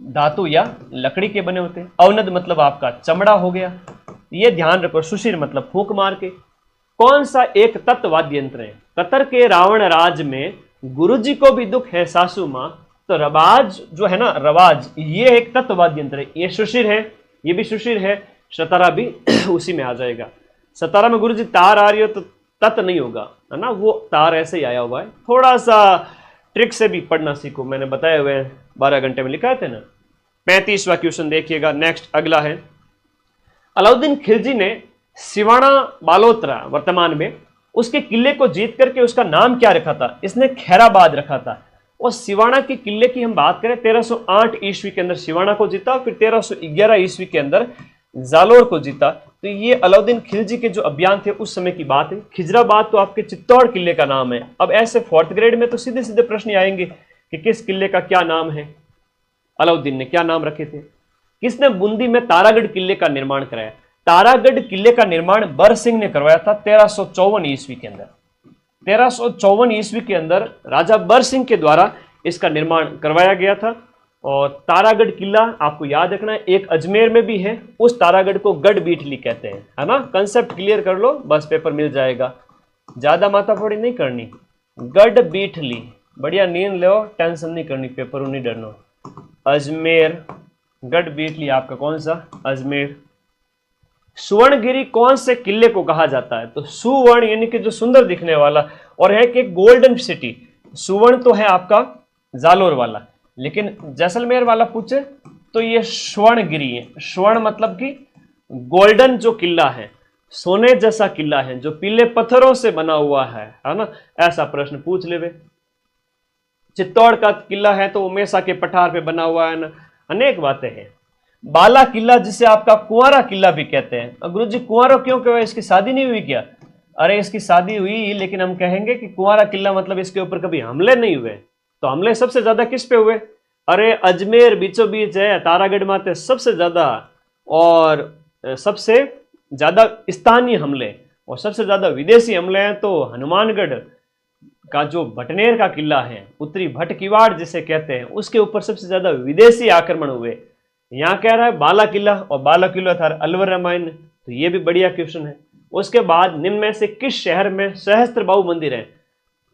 धातु या लकड़ी के बने होते हैं। अवनद मतलब आपका चमड़ा हो गया, ये ध्यान रखो। सुशिर मतलब फूंक मार के। कौन सा एक तत्व वाद्य यंत्र है? कतर के रावण राज में गुरुजी को भी दुख है सासू मां, तो रबाज जो है ना, रवाज, ये एक तत्व वाद्य यंत्र है। ये सुशिर है, ये भी सुशिर है, सतारा भी उसी में आ जाएगा। सतारा में गुरुजी तार आ रही हो तो तत् नहीं होगा, है ना, वो तार ऐसे ही आया हुआ है। थोड़ा सा ट्रिक से भी पढ़ना सीखो, मैंने बताए हुए 12 घंटे में लिखा थे ना। 35वां क्वेश्चन देखिएगा। नेक्स्ट अगला है, अलाउद्दीन खिलजी ने सिवाना बालोतरा वर्तमान में उसके किले को जीत करके उसका नाम क्या रखा था? इसने खैराबाद रखा था। और सिवाना के किले की हम बात करें, 1308 ईस्वी के अंदर सिवाना को जीता, फिर 1311 ईस्वी के अंदर जालोर को जीता। तो ये अलाउद्दीन खिलजी के जो अभियान थे उस समय की बात है। खिजराबाद तो आपके चित्तौड़ किले का नाम है। अब ऐसे 4th ग्रेड में तो सीधे सीधे प्रश्न आएंगे कि किस किले का क्या नाम है, अलाउद्दीन ने क्या नाम रखे थे। किसने बूंदी में तारागढ़ किले का निर्माण कराया? तारागढ़ किले का निर्माण बर सिंह ने करवाया था 1354 ईस्वी के अंदर। 1354 ईस्वी के अंदर राजा बर सिंह के द्वारा इसका निर्माण करवाया गया था। और तारागढ़ किला आपको याद रखना है, एक अजमेर में भी है। उस तारागढ़ को गढ़ बीठली कहते हैं, है ना। कंसेप्ट क्लियर कर लो, बस पेपर मिल जाएगा, ज्यादा माथाफोड़ी नहीं करनी। गढ़ बीठली, बढ़िया नींद लो, टेंशन नहीं करनी, पेपर नहीं डरना। अजमेर, गढ़ बीठली आपका कौन सा? अजमेर। सुवर्णगिरी कौन से किले को कहा जाता है? तो सुवर्ण यानी कि जो सुंदर दिखने वाला, और है कि गोल्डन सिटी। सुवर्ण तो है आपका जालोर वाला, लेकिन जैसलमेर वाला पूछे तो ये स्वर्णगिरी है। स्वर्ण मतलब कि गोल्डन जो किला है, सोने जैसा किला है, जो पीले पत्थरों से बना हुआ है ना। ऐसा प्रश्न पूछ ले। चित्तौड़ का किला है तो उमेशा के पठार पे बना हुआ है ना। अनेक बातें हैं। बाला किला जिसे आपका कुंवारा किला भी कहते हैं। गुरु जी कुंवारा क्यों कहे? इसकी शादी नहीं हुई क्या? अरे इसकी शादी हुई, लेकिन हम कहेंगे कि कुंवारा किला मतलब इसके ऊपर कभी हमले नहीं हुए। तो हमले सबसे ज्यादा किस पे हुए? अरे अजमेर बीचों बीच है, तारागढ़ माते सबसे ज्यादा, और सबसे ज्यादा स्थानीय हमले और सबसे ज्यादा विदेशी हमले हैं तो हनुमानगढ़ का जो भटनेर का किला है, उत्तरी भट किवाड़ जिसे कहते हैं, उसके ऊपर सबसे ज्यादा विदेशी आक्रमण हुए। यहाँ कह रहा है बाला किला, और बाला किला था अलवर रामायण, तो ये भी बढ़िया क्वेश्चन है। उसके बाद निम्न में से किस शहर में सहस्त्रबाहु मंदिर है?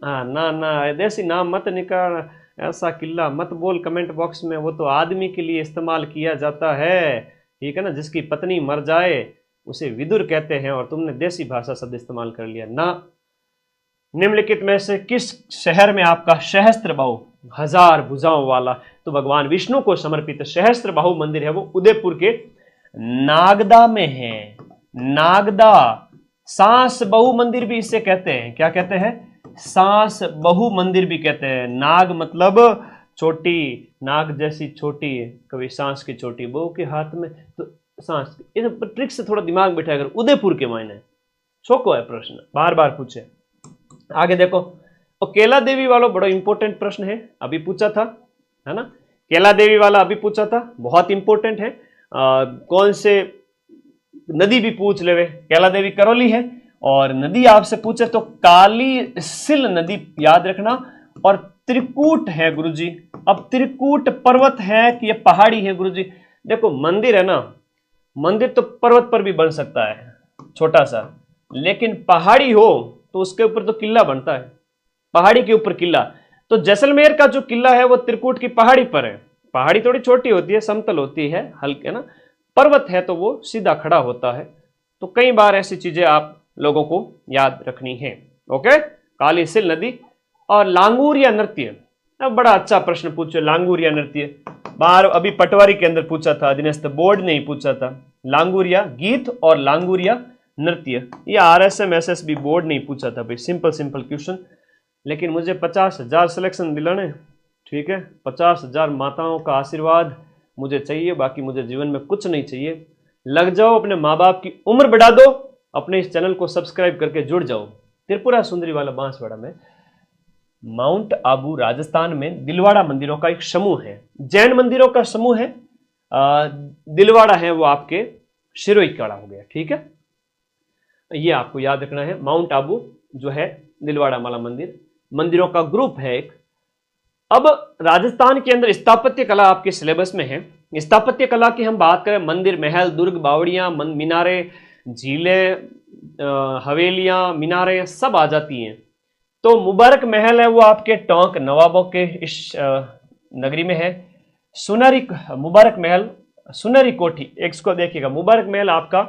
हाँ ना ना, देसी नाम मत निकाल, ऐसा किला मत बोल कमेंट बॉक्स में, वो तो आदमी के लिए इस्तेमाल किया जाता है, ठीक है ना। जिसकी पत्नी मर जाए उसे विदुर कहते हैं, और तुमने देसी भाषा शब्द इस्तेमाल कर लिया ना। निम्नलिखित में से किस शहर में आपका सहस्त्रबाहु 1000 भुजाओं वाला, तो भगवान विष्णु को समर्पित सहस्त्रबाहु मंदिर है, वो उदयपुर के नागदा में है। नागदा, सांस बहु मंदिर भी इसे कहते हैं। क्या कहते हैं? सांस बहु मंदिर भी कहते हैं। नाग मतलब छोटी, नाग जैसी छोटी, कभी सांस की छोटी, बहु के हाथ में तो सांस। इस ट्रिक से थोड़ा दिमाग बिठाया कर। उदयपुर के मायने छोको है प्रश्न, बार बार पूछे। आगे देखो, और केला देवी वाला बड़ा इंपॉर्टेंट प्रश्न है, अभी पूछा था, है ना। केला देवी वाला अभी पूछा था, बहुत इंपॉर्टेंट है। कौन से नदी भी पूछ ले, केला देवी करौली है। और नदी आपसे पूछे तो काली सिल नदी याद रखना। और त्रिकूट है गुरुजी। अब त्रिकूट पर्वत है कि ये पहाड़ी है गुरुजी? देखो मंदिर है ना, मंदिर तो पर्वत पर भी बन सकता है छोटा सा, लेकिन पहाड़ी हो तो उसके ऊपर तो किला बनता है, पहाड़ी के ऊपर किला। तो जैसलमेर का जो किला है वो त्रिकूट की पहाड़ी पर है। पहाड़ी थोड़ी छोटी होती है, समतल होती है, हल्के ना। पर्वत है तो वो सीधा खड़ा होता है। तो कई बार ऐसी चीजें आप लोगों को याद रखनी है। ओके, काली सिल नदी। और लांगूरिया नृत्य, अब बड़ा अच्छा प्रश्न पूछो। लांगूरिया नृत्य बाहर अभी पटवारी के अंदर पूछा था, अधीनस्थ बोर्ड ने ही पूछा था। लांगूरिया गीत और लांगूरिया नृत्य, ये RSM SSB बोर्ड ने ही पूछा था भाई। सिंपल सिंपल क्वेश्चन, लेकिन मुझे 50,000 सिलेक्शन दिलाने, ठीक है। 50,000 माताओं का आशीर्वाद मुझे चाहिए, बाकी मुझे जीवन में कुछ नहीं चाहिए। लग जाओ, अपने माँ बाप की उम्र बढ़ा दो, अपने इस चैनल को सब्सक्राइब करके जुड़ जाओ। त्रिपुरा सुंदरी वाला बांसवाड़ा में, माउंट आबू राजस्थान में दिलवाड़ा मंदिरों का एक समूह है, जैन मंदिरों का समूह है। दिलवाड़ा है वो आपके शिरोई कड़ा हो गया, ठीक है। ये आपको याद रखना है। माउंट आबू जो है दिलवाड़ा वाला मंदिर, मंदिरों का ग्रुप है एक। अब राजस्थान के अंदर स्थापत्य कला आपके सिलेबस में है। स्थापत्य कला की हम बात करें, मंदिर, महल, दुर्ग, बावड़ियां, मीनारे, झीलें, हवेलियां, मीनारे सब आ जाती हैं। तो मुबारक महल है वो आपके टोंक नवाबों के इस नगरी में है। सुनहरी मुबारक महल, सुनहरी कोठी, एक इसको देखिएगा, मुबारक महल आपका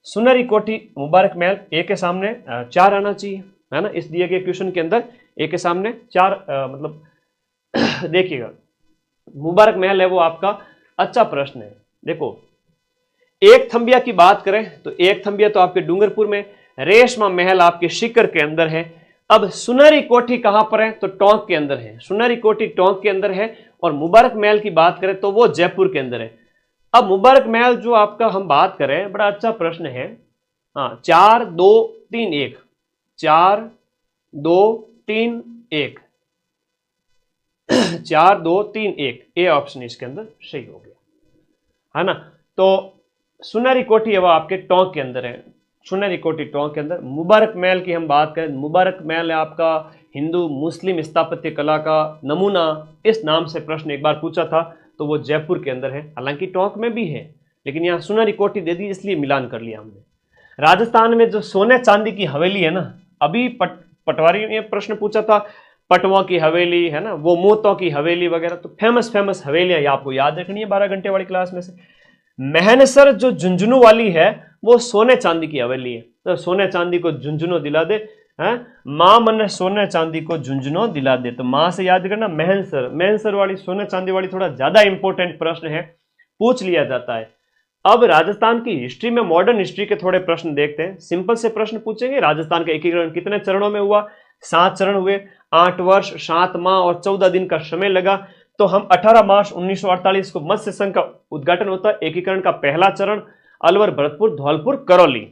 सुनहरी कोठी, मुबारक महल ए के सामने 4 आना चाहिए, है ना। इस दिए गए क्वेश्चन के अंदर ए के सामने 4 मतलब देखिएगा, मुबारक महल है वो आपका अच्छा प्रश्न है। देखो, एक थंबिया की बात करें तो एक थंबिया तो आपके डूंगरपुर में, रेशमा महल आपके शिकर के अंदर है। अब सुनहरी कोठी कहां पर है, तो टोंक के अंदर है। सुनहरी कोठी टोंक के अंदर है। और मुबारक महल की बात करें तो वो जयपुर के अंदर है। अब मुबारक महल जो आपका हम बात करें, बड़ा अच्छा प्रश्न है। हाँ, 4 2 3 1, 4 2 3 1, 4 2 3 1, ए ऑप्शन इसके अंदर सही हो गया, है ना। तो सुनहरी कोठी है वो आपके टोंक के अंदर है। सुनहरी कोठी टोंक के अंदर। मुबारक महल की हम बात करें, मुबारक महल है आपका हिंदू मुस्लिम स्थापत्य कला का नमूना, इस नाम से प्रश्न एक बार पूछा था, तो वो जयपुर के अंदर है। हालांकि टोंक में भी है, लेकिन यहाँ सुनहरी कोठी दे दी इसलिए मिलान कर लिया हमने। राजस्थान में जो सोने चांदी की हवेली है ना, अभी पटवारी ने प्रश्न पूछा था, पटवा की हवेली है ना, वो मोतों की हवेली वगैरह, तो फेमस हवेलियां आपको याद रखनी है 12 घंटे वाली क्लास में से। महनसर जो झुंझुनू वाली है वो सोने चांदी की हवेली है। तो सोने चांदी को झुंझुनू दिला दे, हैं, मां मन सोने चांदी को झुंझुनू दिला दे, तो मां से याद करना महनसर। महनसर वाली सोने चांदी वाली थोड़ा ज्यादा इंपॉर्टेंट प्रश्न है, पूछ लिया जाता है। अब राजस्थान की हिस्ट्री में, मॉडर्न हिस्ट्री के थोड़े प्रश्न देखते हैं। सिंपल से प्रश्न पूछेंगे। राजस्थान का एकीकरण कितने चरणों में हुआ? 7 चरण हुए, 8 वर्ष 7 माह और 14 दिन का समय लगा। तो हम 18 मार्च 1948 को मत्स्य संघ का उद्घाटन होता है। एकीकरण का पहला चरण अलवर, भरतपुर, धौलपुर, करौली।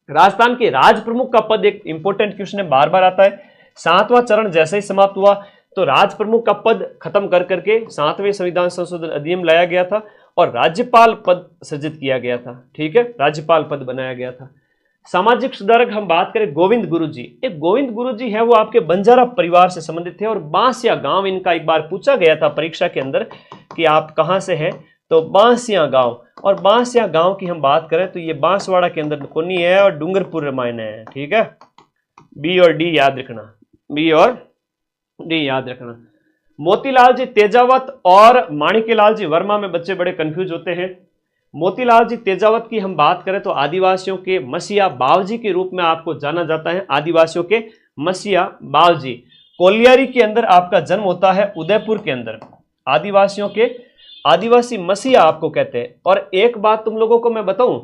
राजस्थान के राज प्रमुख का पद एक इंपॉर्टेंट क्वेश्चन है, बार बार आता है। 7वां चरण जैसे ही समाप्त हुआ तो राज प्रमुख का पद खत्म कर करके 7वें संविधान संशोधन अधिनियम लाया गया था और राज्यपाल पद सृजित किया गया था। ठीक है, राज्यपाल पद बनाया गया था। सामाजिक सुधारक हम बात करें, गोविंद गुरुजी। एक गोविंद गुरुजी है वो आपके बंजारा परिवार से संबंधित थे और बांसिया गांव इनका एक बार पूछा गया था परीक्षा के अंदर कि आप कहां से हैं, तो बांसिया गांव। और बांसिया गांव की हम बात करें तो ये बांसवाड़ा के अंदर कोनी है और डूंगरपुर रामायण है। ठीक है, बी और डी याद रखना, बी और डी याद रखना। मोतीलाल जी तेजावत और माणिक्यलाल जी वर्मा में बच्चे बड़े कंफ्यूज होते हैं। मोतीलाल जी तेजावत की हम बात करें तो आदिवासियों के मसीहा बावजी के रूप में आपको जाना जाता है। आदिवासियों के मसीहा बावजी। कोलियारी के अंदर आपका जन्म होता है, उदयपुर के अंदर। आदिवासियों के आदिवासी मसीहा आपको कहते हैं। और एक बात तुम लोगों को मैं बताऊं,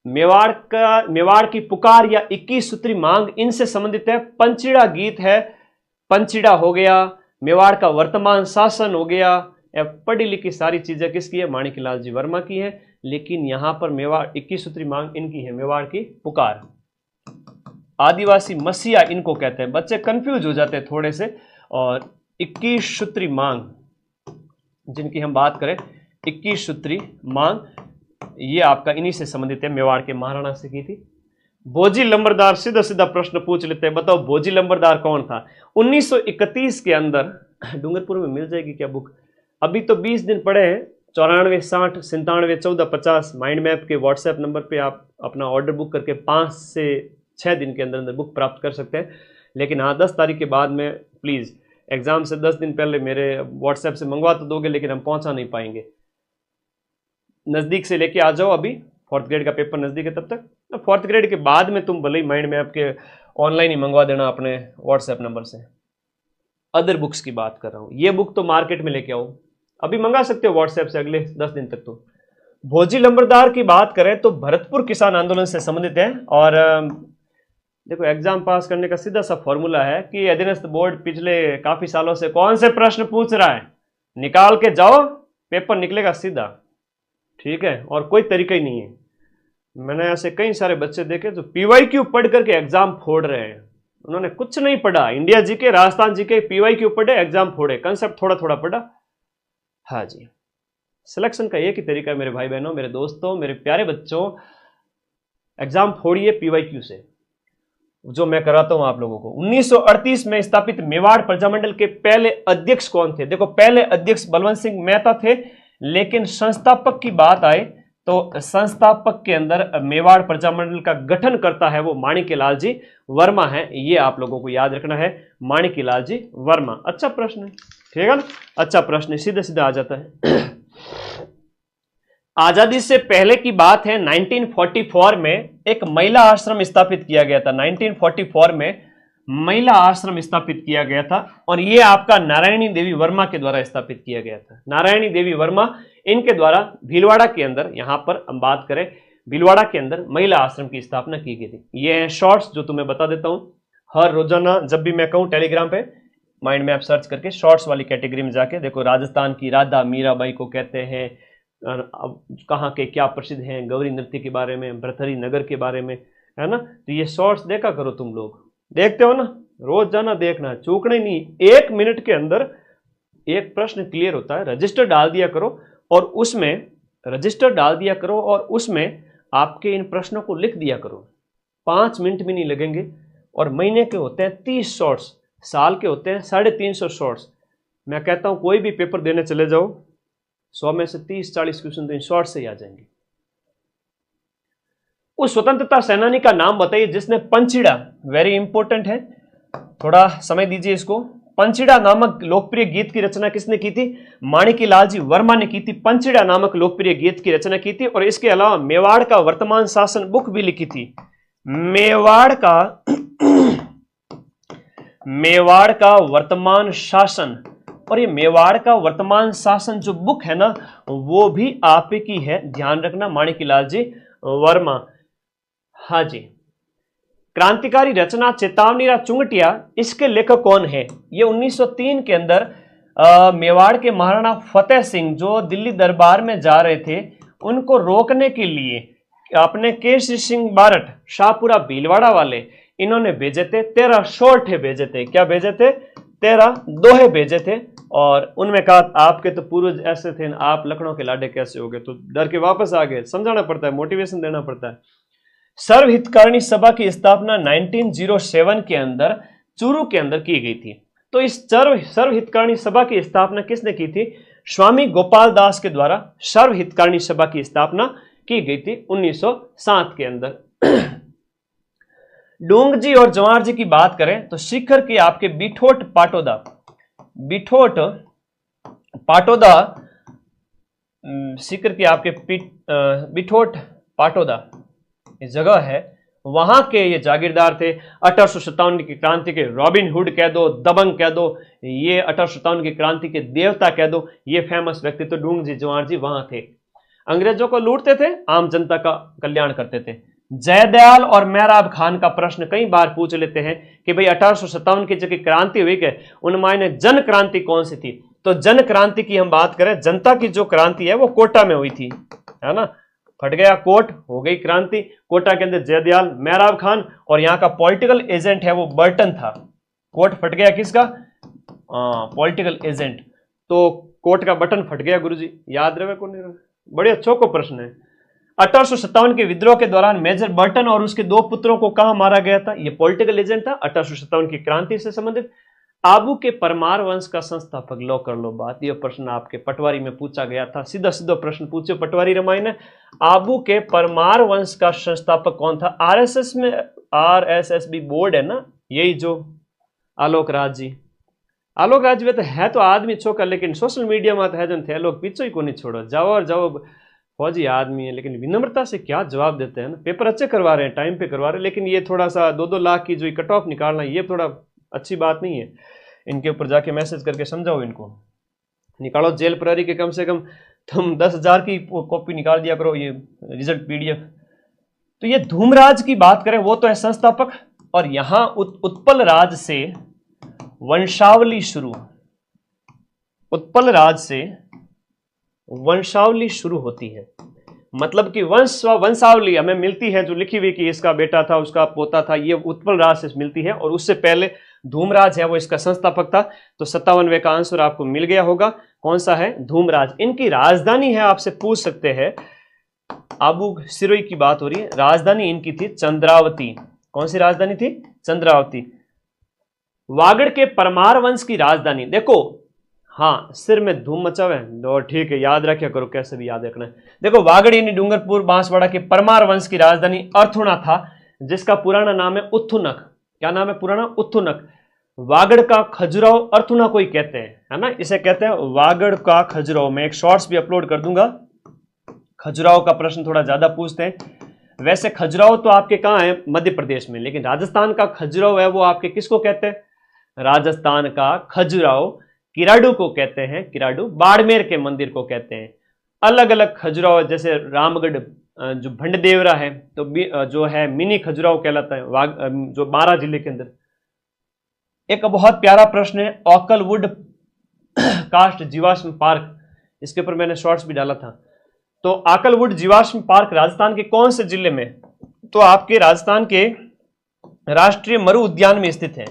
मेवाड़ की पुकार या 21 सूत्री मांग इनसे संबंधित है। पंचीड़ा गीत है, पंचीड़ा हो गया, मेवाड़ का वर्तमान शासन हो गया, पढ़ी लिखी सारी चीजें किसकी है? माणिक्यलाल जी वर्मा की है। लेकिन यहां पर मेवाड़ 21 सूत्री मांग इनकी है, मेवाड़ की पुकार। आदिवासी मसीहा इनको कहते हैं। बच्चे कंफ्यूज हो जाते हैं थोड़े से। और 21 सूत्री मांग जिनकी हम बात करें, 21 सूत्री मांग, ये आपका इन्हीं से संबंधित है, मेवाड़ के महाराणा से की थी। भोजी लंबरदार, सीधा सीधा प्रश्न पूछ लेते हैं, बताओ भोजी लंबरदार कौन था? 1931 के अंदर, डूंगरपुर में मिल जाएगी क्या बुक? अभी तो 20 दिन पड़े हैं। 94 60 97 14 50 माइंड मैप के व्हाट्सएप नंबर पे आप अपना ऑर्डर बुक करके 5 से 6 दिन के अंदर अंदर बुक प्राप्त कर सकते हैं। लेकिन हाँ, 10 तारीख के बाद में प्लीज़, एग्जाम से 10 दिन पहले मेरे व्हाट्सएप से मंगवा तो दोगे, लेकिन हम पहुंचा नहीं पाएंगे। नज़दीक से लेके आ जाओ, अभी 4th ग्रेड का पेपर नज़दीक है तब तक। 4th ग्रेड के बाद में तुम भले ही माइंड मैप के ऑनलाइन ही मंगवा देना अपने व्हाट्सएप नंबर से। अदर बुक्स की बात कर रहा हूँ, ये बुक तो मार्केट में लेके आओ, अभी मंगा सकते हो व्हाट्सएप से अगले 10 दिन तक। तो भोजी लंबरदार की बात करें तो भरतपुर किसान आंदोलन से संबंधित है। और देखो, एग्जाम पास करने का सीधा सा फॉर्मूला है कि अधीनस्थ बोर्ड पिछले काफी सालों से कौन से प्रश्न पूछ रहा है, निकाल के जाओ, पेपर निकलेगा सीधा। ठीक है, और कोई तरीका ही नहीं है। मैंने ऐसे कई सारे बच्चे देखे जो पीवाईक्यू पढ़ करके एग्जाम फोड़ रहे हैं। उन्होंने कुछ नहीं पढ़ा, इंडिया जी के, राजस्थान जी के पीवाईक्यू पढ़े, एग्जाम फोड़े, कंसेप्ट थोड़ा थोड़ा पढ़ा। हाँ जी, सिलेक्शन का एक ही तरीका है मेरे भाई बहनों, मेरे दोस्तों, मेरे प्यारे बच्चों, एग्जाम फोड़िए पीवाईक्यू से। जो मैं कराता हूं आप लोगों को। 1938 में स्थापित मेवाड़ प्रजामंडल के पहले अध्यक्ष कौन थे? देखो पहले अध्यक्ष बलवंत सिंह मेहता थे, लेकिन संस्थापक की बात आए तो संस्थापक के अंदर मेवाड़ प्रजामंडल का गठन करता है वो माणिक्यलाल जी वर्मा है। ये आप लोगों को याद रखना है, माणिक्यलाल जी वर्मा। अच्छा प्रश्न है, ठीक है ना, अच्छा प्रश्न है, सीधे सीधे आ जाता है। आजादी से पहले की बात है, 1944 में एक महिला आश्रम स्थापित किया गया था। 1944 में महिला आश्रम स्थापित किया गया था और यह आपका नारायणी देवी वर्मा के द्वारा स्थापित किया गया था। नारायणी देवी वर्मा, इनके द्वारा भीलवाड़ा के अंदर, यहां पर हम बात करें भीलवाड़ा के अंदर महिला आश्रम की स्थापना की गई थी। ये है शॉर्ट्स जो तुम्हें बता देता हूं हर रोजाना, जब भी मैं कहूं टेलीग्राम पे माइंड मैप सर्च करके शॉर्ट्स वाली कैटेगरी में जाके देखो। राजस्थान की राधा मीराबाई को कहते हैं, कहाँ के क्या प्रसिद्ध हैं, गौरी नृत्य के बारे में, भरथरी नगर के बारे में, है ना। तो ये शॉर्ट्स देखा करो, तुम लोग देखते हो ना, रोज जाना देखना, चूकना ही नहीं। 1 मिनट के अंदर एक प्रश्न क्लियर होता है। रजिस्टर डाल दिया करो और उसमें रजिस्टर डाल दिया करो और उसमें आपके इन प्रश्नों को लिख दिया करो। 5 मिनट भी नहीं लगेंगे। और महीने के होते हैं 30 शॉर्ट्स, साल के होते हैं 350 शॉर्ट्स। मैं कहता हूं कोई भी पेपर देने चले जाओ, 100 में से 30-40 क्वेश्चन तो इन शॉर्ट से ही आ जाएंगे। उस स्वतंत्रता सेनानी का नाम बताइए जिसने पंचीड़ा, वेरी इंपॉर्टेंट है, थोड़ा समय दीजिए इसको। पंचीड़ा नामक लोकप्रिय गीत की रचना किसने की थी? माणिक्यलाल जी वर्मा ने की थी। पंचीड़ा नामक लोकप्रिय गीत की रचना की थी। और इसके अलावा मेवाड़ का वर्तमान शासन बुक भी लिखी थी। मेवाड़ का वर्तमान शासन, और ये मेवाड़ का वर्तमान शासन जो बुक है ना, वो भी आप ही की है, ध्यान रखना, माणिक्यलाल जी वर्मा। हाँ जी। क्रांतिकारी रचना चेतावनीरा चुंगटिया, इसके लेखक कौन है? ये 1903 के अंदर मेवाड़ के महाराणा फतेह सिंह जो दिल्ली दरबार में जा रहे थे, उनको रोकने के लिए अपने केसरी सिंह बारट, शाहपुरा भीलवाड़ा वाले, इन्होंने भेजे थे 13 शोरठे भेजे थे। क्या भेजे थे? 13 दोहे भेजे थे। और उनमें कहा आपके तो पूर्वज ऐसे थे, आप लखनऊ के लाडे कैसे हो गए? तो डर के वापस आ गए। समझाना पड़ता है, मोटिवेशन देना पड़ता है। सर्वहितकारिणी सभा की स्थापना 1907 के अंदर चूरू के अंदर की गई थी। तो इस सर्वहितकारिणी सभा की स्थापना किसने की थी? स्वामी गोपाल दास के द्वारा सर्वहितकारिणी सभा की स्थापना की गई थी 1907 के अंदर। डूंग जी और जवाहर जी की बात करें तो शिखर के आपके बिठोट पाटोदा, शिखर के आपके बिठोट पाटोदा जगह है, वहां के ये जागीरदार थे। 1857 की क्रांति के रॉबिन हुड कह दो, दबंग कह दो, ये 1857 की क्रांति के देवता कह दो, ये फेमस व्यक्ति तो डूंग जी जवाहर जी वहां थे। अंग्रेजों को लूटते थे, आम जनता का कल्याण करते थे। जयदयाल और मेहराब खान का प्रश्न कई बार पूछ लेते हैं कि भाई 1857 की जगह क्रांति हुई है, उनमें जन क्रांति कौन सी थी? तो जन क्रांति की हम बात करें, जनता की जो क्रांति है वो कोटा में हुई थी, है ना। फट गया कोट, हो गई क्रांति। कोटा के अंदर जयदयाल, मेहराब खान, और यहाँ का पॉलिटिकल एजेंट है वो बर्टन था। कोट फट गया किसका? Political agent. तो कोट का बटन फट गया गुरुजी, याद रहे को नहीं रहे? बड़े अच्छों को प्रश्न है। 1857 के विद्रोह के दौरान मेजर बर्टन और उसके 2 पुत्रों को कहां मारा गया था? ये पॉलिटिकल एजेंट था, 1857 की क्रांति से संबंधित। आबू के परमार वंश का संस्थापक, लो कर लो बात। ये प्रश्न आपके पटवारी में पूछा गया था, सीधा सीधा प्रश्न पूछो पटवारी रामायण है। आबू के परमार वंश का संस्थापक कौन था? आरएसएस में आरएसएसबी बोर्ड है ना, यही जो आलोक राज जी। आलोक राज वे तो है तो आदमी छोका, लेकिन सोशल मीडिया में तो है जन थे लोग पीछे ही को नहीं छोड़ो, जाओ और जाओ, फौजी आदमी है, लेकिन विनम्रता से क्या जवाब देते हैं ना। पेपर अच्छे करवा रहे हैं, टाइम पे करवा रहे हैं, लेकिन ये थोड़ा सा 2-2 लाख की जो कट ऑफ निकालना, ये थोड़ा अच्छी बात नहीं है। इनके ऊपर जाके मैसेज करके समझाओ इनको, निकालो जेल प्रहरी के कम से कम तुम 10,000 की कॉपी निकाल दिया करो, ये रिजल्ट पीडीएफ। तो ये धूमराज की बात करें, वो तो है संस्थापक। और यहां उत्पल राज से वंशावली शुरू, उत्पल राज से वंशावली शुरू होती है। मतलब कि वंशावली हमें मिलती है जो लिखी हुई कि इसका बेटा था, उसका पोता था, ये उत्पल राज से मिलती है। और उससे पहले धूमराज है वो इसका संस्थापक था। तो 57वें का आंसर आपको मिल गया होगा, कौन सा है? धूमराज। इनकी राजधानी है, आपसे पूछ सकते हैं, आबू सिरोही की बात हो रही है, राजधानी इनकी थी चंद्रावती। कौन सी राजधानी थी? चंद्रावती। वागड़ के परमार वंश की राजधानी, देखो हाँ सिर में धूम मचावे दो, ठीक है याद रखा करो, कैसे भी याद रखना है। देखो वागड़ यानी डूंगरपुर बांसवाड़ा के परमार वंश की राजधानी अर्थुना था, जिसका पुराना नाम है उत्थुनक। क्या नाम है पुराना? उत्थुनक। वागड़ का खजुराहो अर्थुना को ही कहते हैं, है ना, इसे कहते हैं वागड़ का खजुराहो। मैं एक शॉर्ट्स भी अपलोड कर दूंगा। खजुराहो का प्रश्न थोड़ा ज्यादा पूछते हैं। वैसे खजुराहो तो आपके कहाँ है? मध्य प्रदेश में, लेकिन राजस्थान का खजुराहो है वो आपके किसको कहते हैं? राजस्थान का खजुराहो किराडू को कहते हैं, किराडू। बाड़मेर के मंदिर को कहते हैं। अलग अलग खजुराहो, जैसे रामगढ़ जो भंडदेवरा है तो जो है मिनी खजुराहो कहलाता है, जो बारां जिले के अंदर। एक बहुत प्यारा प्रश्न है, ऑकलवुड कास्ट जीवाश्म पार्क, इसके ऊपर मैंने शॉर्ट्स भी डाला था। तो आकलवुड जीवाश्म पार्क राजस्थान के कौन से जिले में? तो आपके राजस्थान के राष्ट्रीय मरु उद्यान में स्थित है,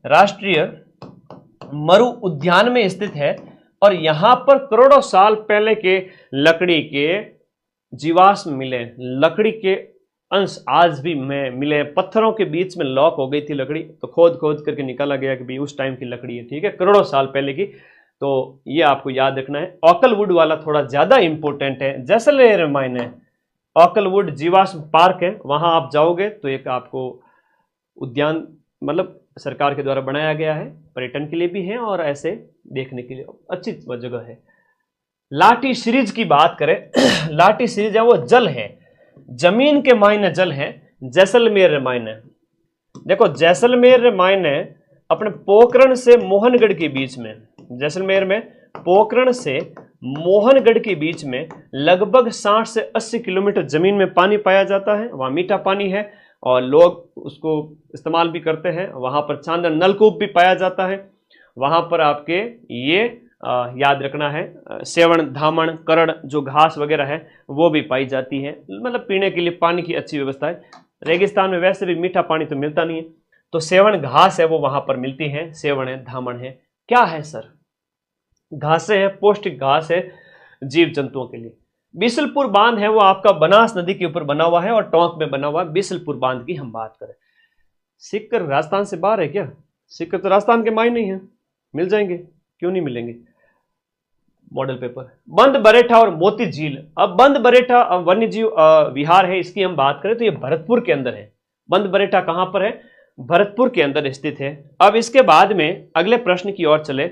राष्ट्रीय मरु उद्यान में स्थित है। और यहां पर करोड़ों साल पहले के लकड़ी के जीवाश्म मिले, लकड़ी के अंश आज भी में मिले। पत्थरों के बीच में लॉक हो गई थी लकड़ी, तो खोद खोद करके निकाला गया कि भाई उस टाइम की लकड़ी है, ठीक है, करोड़ों साल पहले की। तो ये आपको याद रखना है। ऑकलवुड वाला थोड़ा ज्यादा इंपॉर्टेंट है, जैसलमेर माइन है, ऑकलवुड जीवाश्म पार्क है, वहां आप जाओगे तो एक आपको उद्यान मतलब सरकार के द्वारा बनाया गया है, पर्यटन के लिए भी है और ऐसे देखने के लिए अच्छी जगह है। लाठी सीरीज की बात करें लाठी सीरीज है वो जल है, जमीन के मायने जल है। जैसलमेर मायने, देखो जैसलमेर मायने अपने पोखरण से मोहनगढ़ के बीच में, जैसलमेर में पोखरण से मोहनगढ़ के बीच में लगभग 60 से 80 किलोमीटर जमीन में पानी पाया जाता है। वहां मीठा पानी है और लोग उसको इस्तेमाल भी करते हैं। वहां पर चांदन नलकूप भी पाया जाता है। वहां पर आपके ये याद रखना है, सेवण धामण करड़ जो घास वगैरह है वो भी पाई जाती है। मतलब पीने के लिए पानी की अच्छी व्यवस्था है। रेगिस्तान में वैसे भी मीठा पानी तो मिलता नहीं है, तो सेवण घास है वो वहां पर मिलती है। सेवण है, धामण है, क्या है सर? घासें हैं, पौष्टिक घास है जीव जंतुओं के लिए। बिसलपुर बांध है वो आपका बनास नदी के ऊपर बना हुआ है और टोंक में बना हुआ है। बिसलपुर बांध की हम बात करें, सीकर राजस्थान से बाहर है क्या? सीकर तो राजस्थान के मायने ही है, मिल जाएंगे, क्यों नहीं मिलेंगे? Model paper. बंद बरेठा और मोती झील, अब बंद बरेठा वन्य जीव विहार है, इसकी हम बात करें तो ये भरतपुर के अंदर है। बंद बरेठा कहां पर है? भरतपुर के अंदर स्थित है। अब इसके बाद में अगले प्रश्न की ओर चले।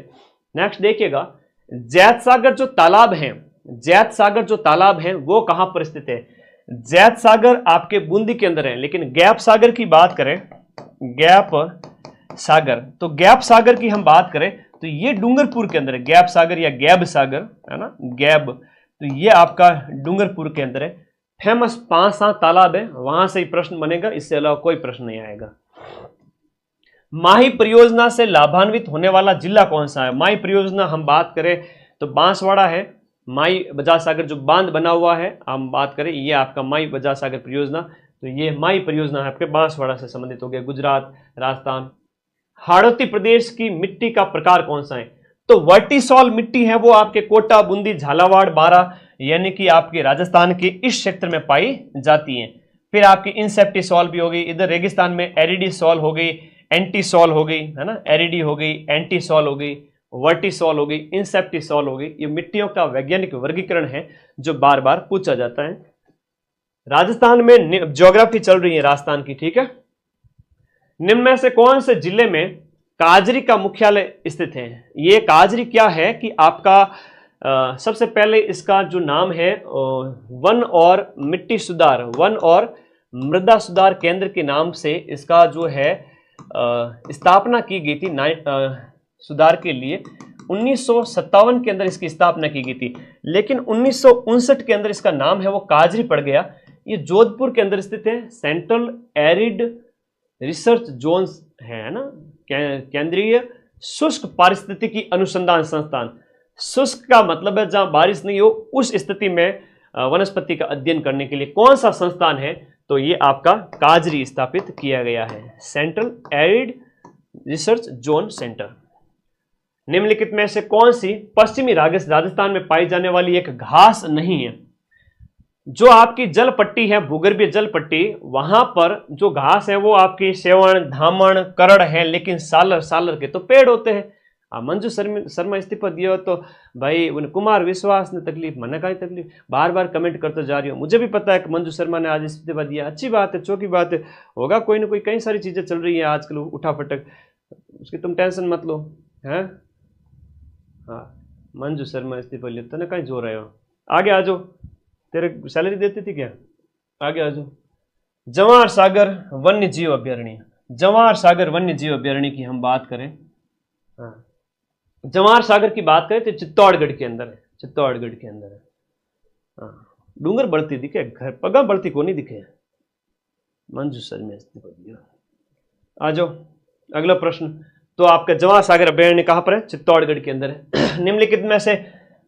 नेक्स्ट देखिएगा, जैत सागर जो तालाब है, जैत सागर जो तालाब है वो कहां पर स्थित है? जैत सागर आपके बूंदी के अंदर है। लेकिन गैप सागर की बात करें, गैप सागर, तो गैप सागर की हम बात करें तो ये डूंगरपुर के अंदर है। गैप सागर या गैब सागर है ना, गैब, तो ये आपका डूंगरपुर के अंदर है। फेमस 5 तालाब है, वहां से ही प्रश्न बनेगा, इससे अलावा कोई प्रश्न नहीं आएगा। माही परियोजना से लाभान्वित होने वाला जिला कौन सा है? माही परियोजना हम बात करें तो बांसवाड़ा है। माई बजाज सागर जो बांध बना हुआ है हम बात करें, ये आपका माई बजाज सागर परियोजना, तो ये माई परियोजना है आपके बांसवाड़ा से संबंधित हो गया, गुजरात, राजस्थान। हाड़ौती प्रदेश की मिट्टी का प्रकार कौन सा है? तो वर्टिसॉल मिट्टी है वो आपके कोटा, बूंदी, झालावाड़, बारां यानी कि आपके राजस्थान के इस क्षेत्र में पाई जाती है। फिर आपकी इंसेप्टिसॉल भी हो गई, इधर रेगिस्तान में एरिडीसॉल हो गई, एंटीसॉल हो गई, है ना, एरिडी हो गई, एंटीसॉल हो गई, वर्टिसॉल हो गई, इंसेप्टिसॉल हो गई। ये मिट्टियों का वैज्ञानिक वर्गीकरण है जो बार बार पूछा जाता है। राजस्थान में ज्योग्राफी चल रही है राजस्थान की, ठीक है। निम्न में से कौन से जिले में काजरी का मुख्यालय स्थित है? ये काजरी क्या है कि आपका सबसे पहले इसका जो नाम है वन और मिट्टी सुधार, वन और मृदा सुधार केंद्र के नाम से इसका जो है स्थापना की गई थी सुधार के लिए। 1957 के अंदर इसकी स्थापना की गई थी, लेकिन 1959 के अंदर इसका नाम है वो काजरी पड़ गया। ये जोधपुर के अंदर स्थित है। सेंट्रल एरिड रिसर्च जोन है ना, केंद्रीय शुष्क पारिस्थितिकी अनुसंधान संस्थान। शुष्क का मतलब है जहां बारिश नहीं हो, उस स्थिति में वनस्पति का अध्ययन करने के लिए कौन सा संस्थान है? तो ये आपका काजरी स्थापित किया गया है, central arid research zone centre. निम्नलिखित में से कौन सी पश्चिमी राजस्थान में पाई जाने वाली एक घास नहीं है? जो आपकी जल पट्टी है, भूगर्भीय जल पट्टी, वहां पर जो घास है वो आपकी सेवण, धामण, करड़ है, लेकिन सालर सालर के तो पेड़ होते हैं। मंजू शर्मा इस्तीफा दिया तो भाई उन कुमार विश्वास ने तकलीफ, मैंने कहा तकलीफ, बार बार कमेंट करते जा रही हूँ। मुझे भी पता है कि मंजू शर्मा ने आज इस्तीफा दिया, अच्छी बात है, चौकी बात है, होगा कोई ना कोई, कई सारी चीजें चल रही है आजकल उठा फटक, उसकी तुम टेंशन मत लो है। हाँ, मंजू शर्मा इस्तीफा लिया तो ना कहीं जो रहे हो, आगे आ जाओ, तेरे सैलरी देती थी क्या, आगे आ जाओ। जवाहर सागर वन्य जीव अभ्यारण्य, जवाहर सागर वन्य जीव अभ्यारण्य की हम बात करें, हाँ, जवाहर सागर की बात करें तो चित्तौड़गढ़ के अंदर है, चित्तौड़गढ़ के अंदर है। हाँ, डूंगर बढ़ती दिखे, घर पगा बढ़ती को नहीं दिखे, मंजू शर्मा इस्तीफा दिया। आ जाओ अगला प्रश्न, तो आपका जवाहर सागर अभ्यारण्य कहां पर है, चित्तौड़गढ़ के अंदर है। निम्नलिखित में से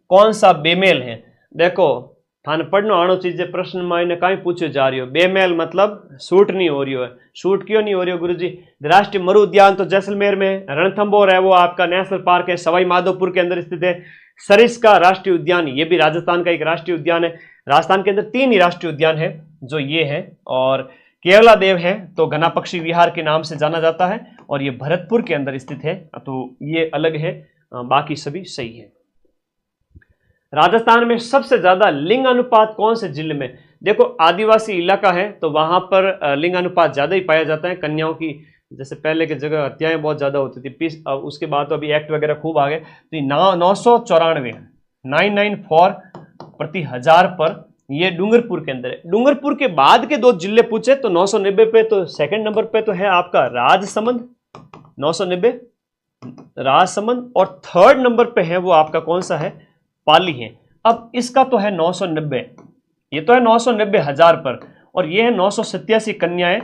कौन सा बेमेल है, देखो थाने पढ़नो आनो चीजें प्रश्न मायने कहीं पूछे जा रही हो, बेमेल मतलब शूट नहीं हो रही हो, शूट क्यों नहीं हो रही हो गुरुजी, राष्ट्रीय मरु उद्यान तो जैसलमेर में है, रणथंभौर है वो आपका नेशनल पार्क है, सवाई माधोपुर के अंदर स्थित है, सरिस्का राष्ट्रीय उद्यान ये भी राजस्थान का एक राष्ट्रीय उद्यान है, राजस्थान के अंदर 3 ही राष्ट्रीय उद्यान है जो ये है, और केवला देव है तो घना पक्षी विहार के नाम से जाना जाता है, और ये भरतपुर के अंदर स्थित है तो ये अलग है, बाकी सभी सही है। राजस्थान में सबसे ज्यादा लिंग अनुपात कौन से जिले में, देखो आदिवासी इलाका है तो वहां पर लिंग अनुपात ज्यादा ही पाया जाता है, कन्याओं की जैसे पहले की जगह हत्याएं बहुत ज्यादा होती थी, उसके बाद तो अभी एक्ट वगैरह खूब आ गए, तो 994 994 प्रति हजार पर ये डूंगरपुर के अंदर है। डूंगरपुर के बाद के 2 जिले पूछे तो 990 पे तो सेकंड नंबर पे तो है आपका राजसमंद, 990 राजसमंद, और थर्ड नंबर पे है वो आपका कौन सा है, पाली है। अब इसका तो है 990, ये तो है 990,000 पर, और ये है 987 कन्याएं,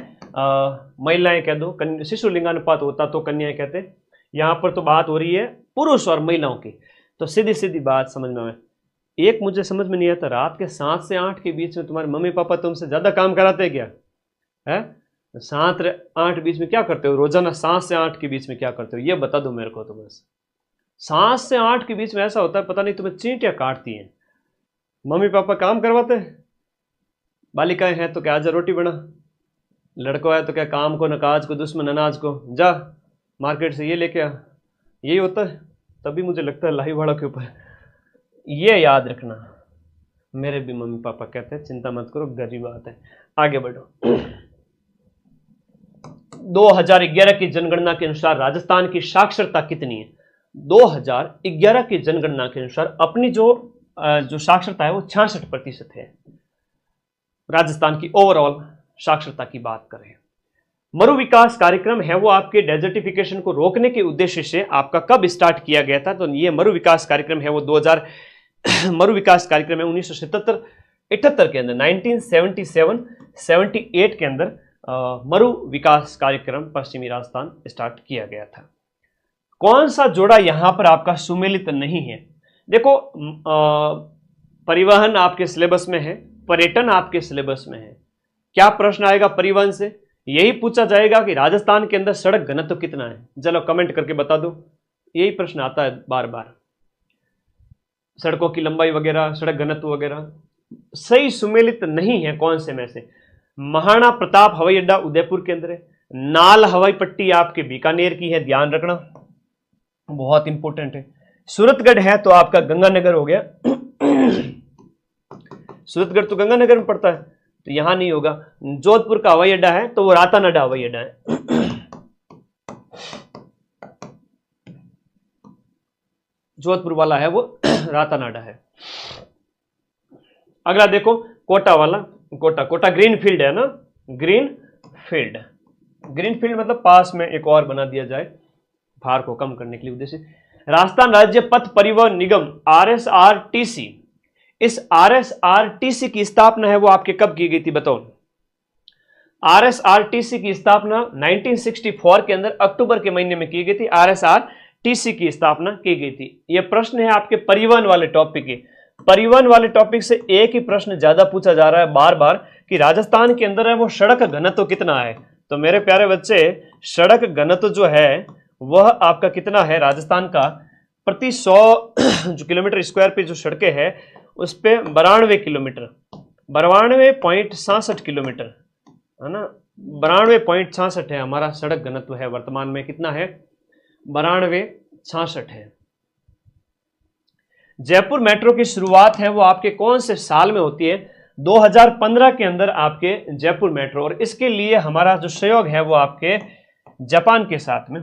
महिलाएं कह दो, शिशु लिंगानुपात होता तो कन्याएं कहते, यहां पर तो बात हो रही है पुरुष और महिलाओं की, तो सीधी सीधी बात समझ में आए। एक मुझे समझ में नहीं आता, रात के 7 से 8 के बीच में तुम्हारे मम्मी पापा तुमसे ज्यादा काम कराते हैं क्या है, 7 से 8 बीच में क्या करते हो रोजाना, 7 से 8 के बीच में क्या करते हो ये बता दो मेरे को। तो बस 7 से 8 के बीच में ऐसा होता है पता नहीं तुम्हें चींटियां काटती हैं, मम्मी पापा काम करवाते हैं, बालिकाएं हैं तो क्या आजा रोटी बना, लड़कों है तो क्या काम को नकाज को दुश्मन अनाज को जा मार्केट से ये लेके आ, यही होता है। तभी मुझे लगता है लाइव वालों के ऊपर ये याद रखना, मेरे भी मम्मी पापा कहते हैं चिंता मत करो गरीब बात है। आगे बढ़ो। 2011 की जनगणना के अनुसार राजस्थान की साक्षरता कितनी है, 2011 की जनगणना के अनुसार अपनी जो साक्षरता है वो 66% है, राजस्थान की ओवरऑल साक्षरता की बात करें। मरु विकास कार्यक्रम है वो आपके डेजर्टिफिकेशन को रोकने के उद्देश्य से आपका कब स्टार्ट किया गया था, तो ये मरु विकास कार्यक्रम है वो 2000 मरु विकास कार्यक्रम है 1977-78 के अंदर, 1977-78 के अंदर मरु विकास कार्यक्रम पश्चिमी राजस्थान स्टार्ट किया गया था। कौन सा जोड़ा यहां पर आपका सुमेलित नहीं है, देखो परिवहन आपके सिलेबस में है, पर्यटन आपके सिलेबस में है, क्या प्रश्न आएगा परिवहन से, यही पूछा जाएगा कि राजस्थान के अंदर सड़क घनत्व कितना है, चलो कमेंट करके बता दो, यही प्रश्न आता है बार बार, सड़कों की लंबाई वगैरह, सड़क घनत्व वगैरह। सही सुमेलित नहीं है कौन से में से, महाराणा प्रताप हवाई अड्डा उदयपुर के अंदर है, नाल हवाई पट्टी आपके बीकानेर की है, ध्यान रखना बहुत इंपॉर्टेंट है, सूरतगढ़ है तो आपका गंगानगर हो गया, सूरतगढ़ तो गंगानगर में पड़ता है तो यहां नहीं होगा, जोधपुर का हवाई अड्डा है तो वो रातानाडा हवाई अड्डा है, जोधपुर वाला है वो रातानाडा है। अगला देखो कोटा वाला, कोटा ग्रीन फील्ड है ना, ग्रीन फील्ड मतलब पास में एक और बना दिया जाए भार को कम करने के लिए उद्देश्य। राजस्थान राज्य पथ परिवहन निगम RSRTC, इस RSRTC की स्थापना है वो आपके कब की गई थी बताओ, RSRTC की स्थापना 1964 के अंदर अक्टूबर के महीने में की गई थी, RSRTC की स्थापना की गई थी। यह प्रश्न है आपके परिवहन वाले टॉपिक के, परिवहन वाले टॉपिक से एक ही प्रश्न ज्यादा पूछा जा रहा है बार बार कि राजस्थान के अंदर है वो सड़क घनत्व कितना है, तो मेरे प्यारे बच्चे सड़क घनत्व जो है वह आपका कितना है राजस्थान का, प्रति 100 जो किलोमीटर स्क्वायर पे जो सड़कें हैं उस पे 92 किलोमीटर, 92.66 किलोमीटर, है ना, 92.66 है हमारा सड़क घनत्व है वर्तमान में। कितना है? 92.66 है। जयपुर मेट्रो की शुरुआत है वो आपके कौन से साल में होती है? 2015 के अंदर आपके जयपुर मेट्रो, और इसके लिए हमारा जो सहयोग है वो आपके जापान के साथ में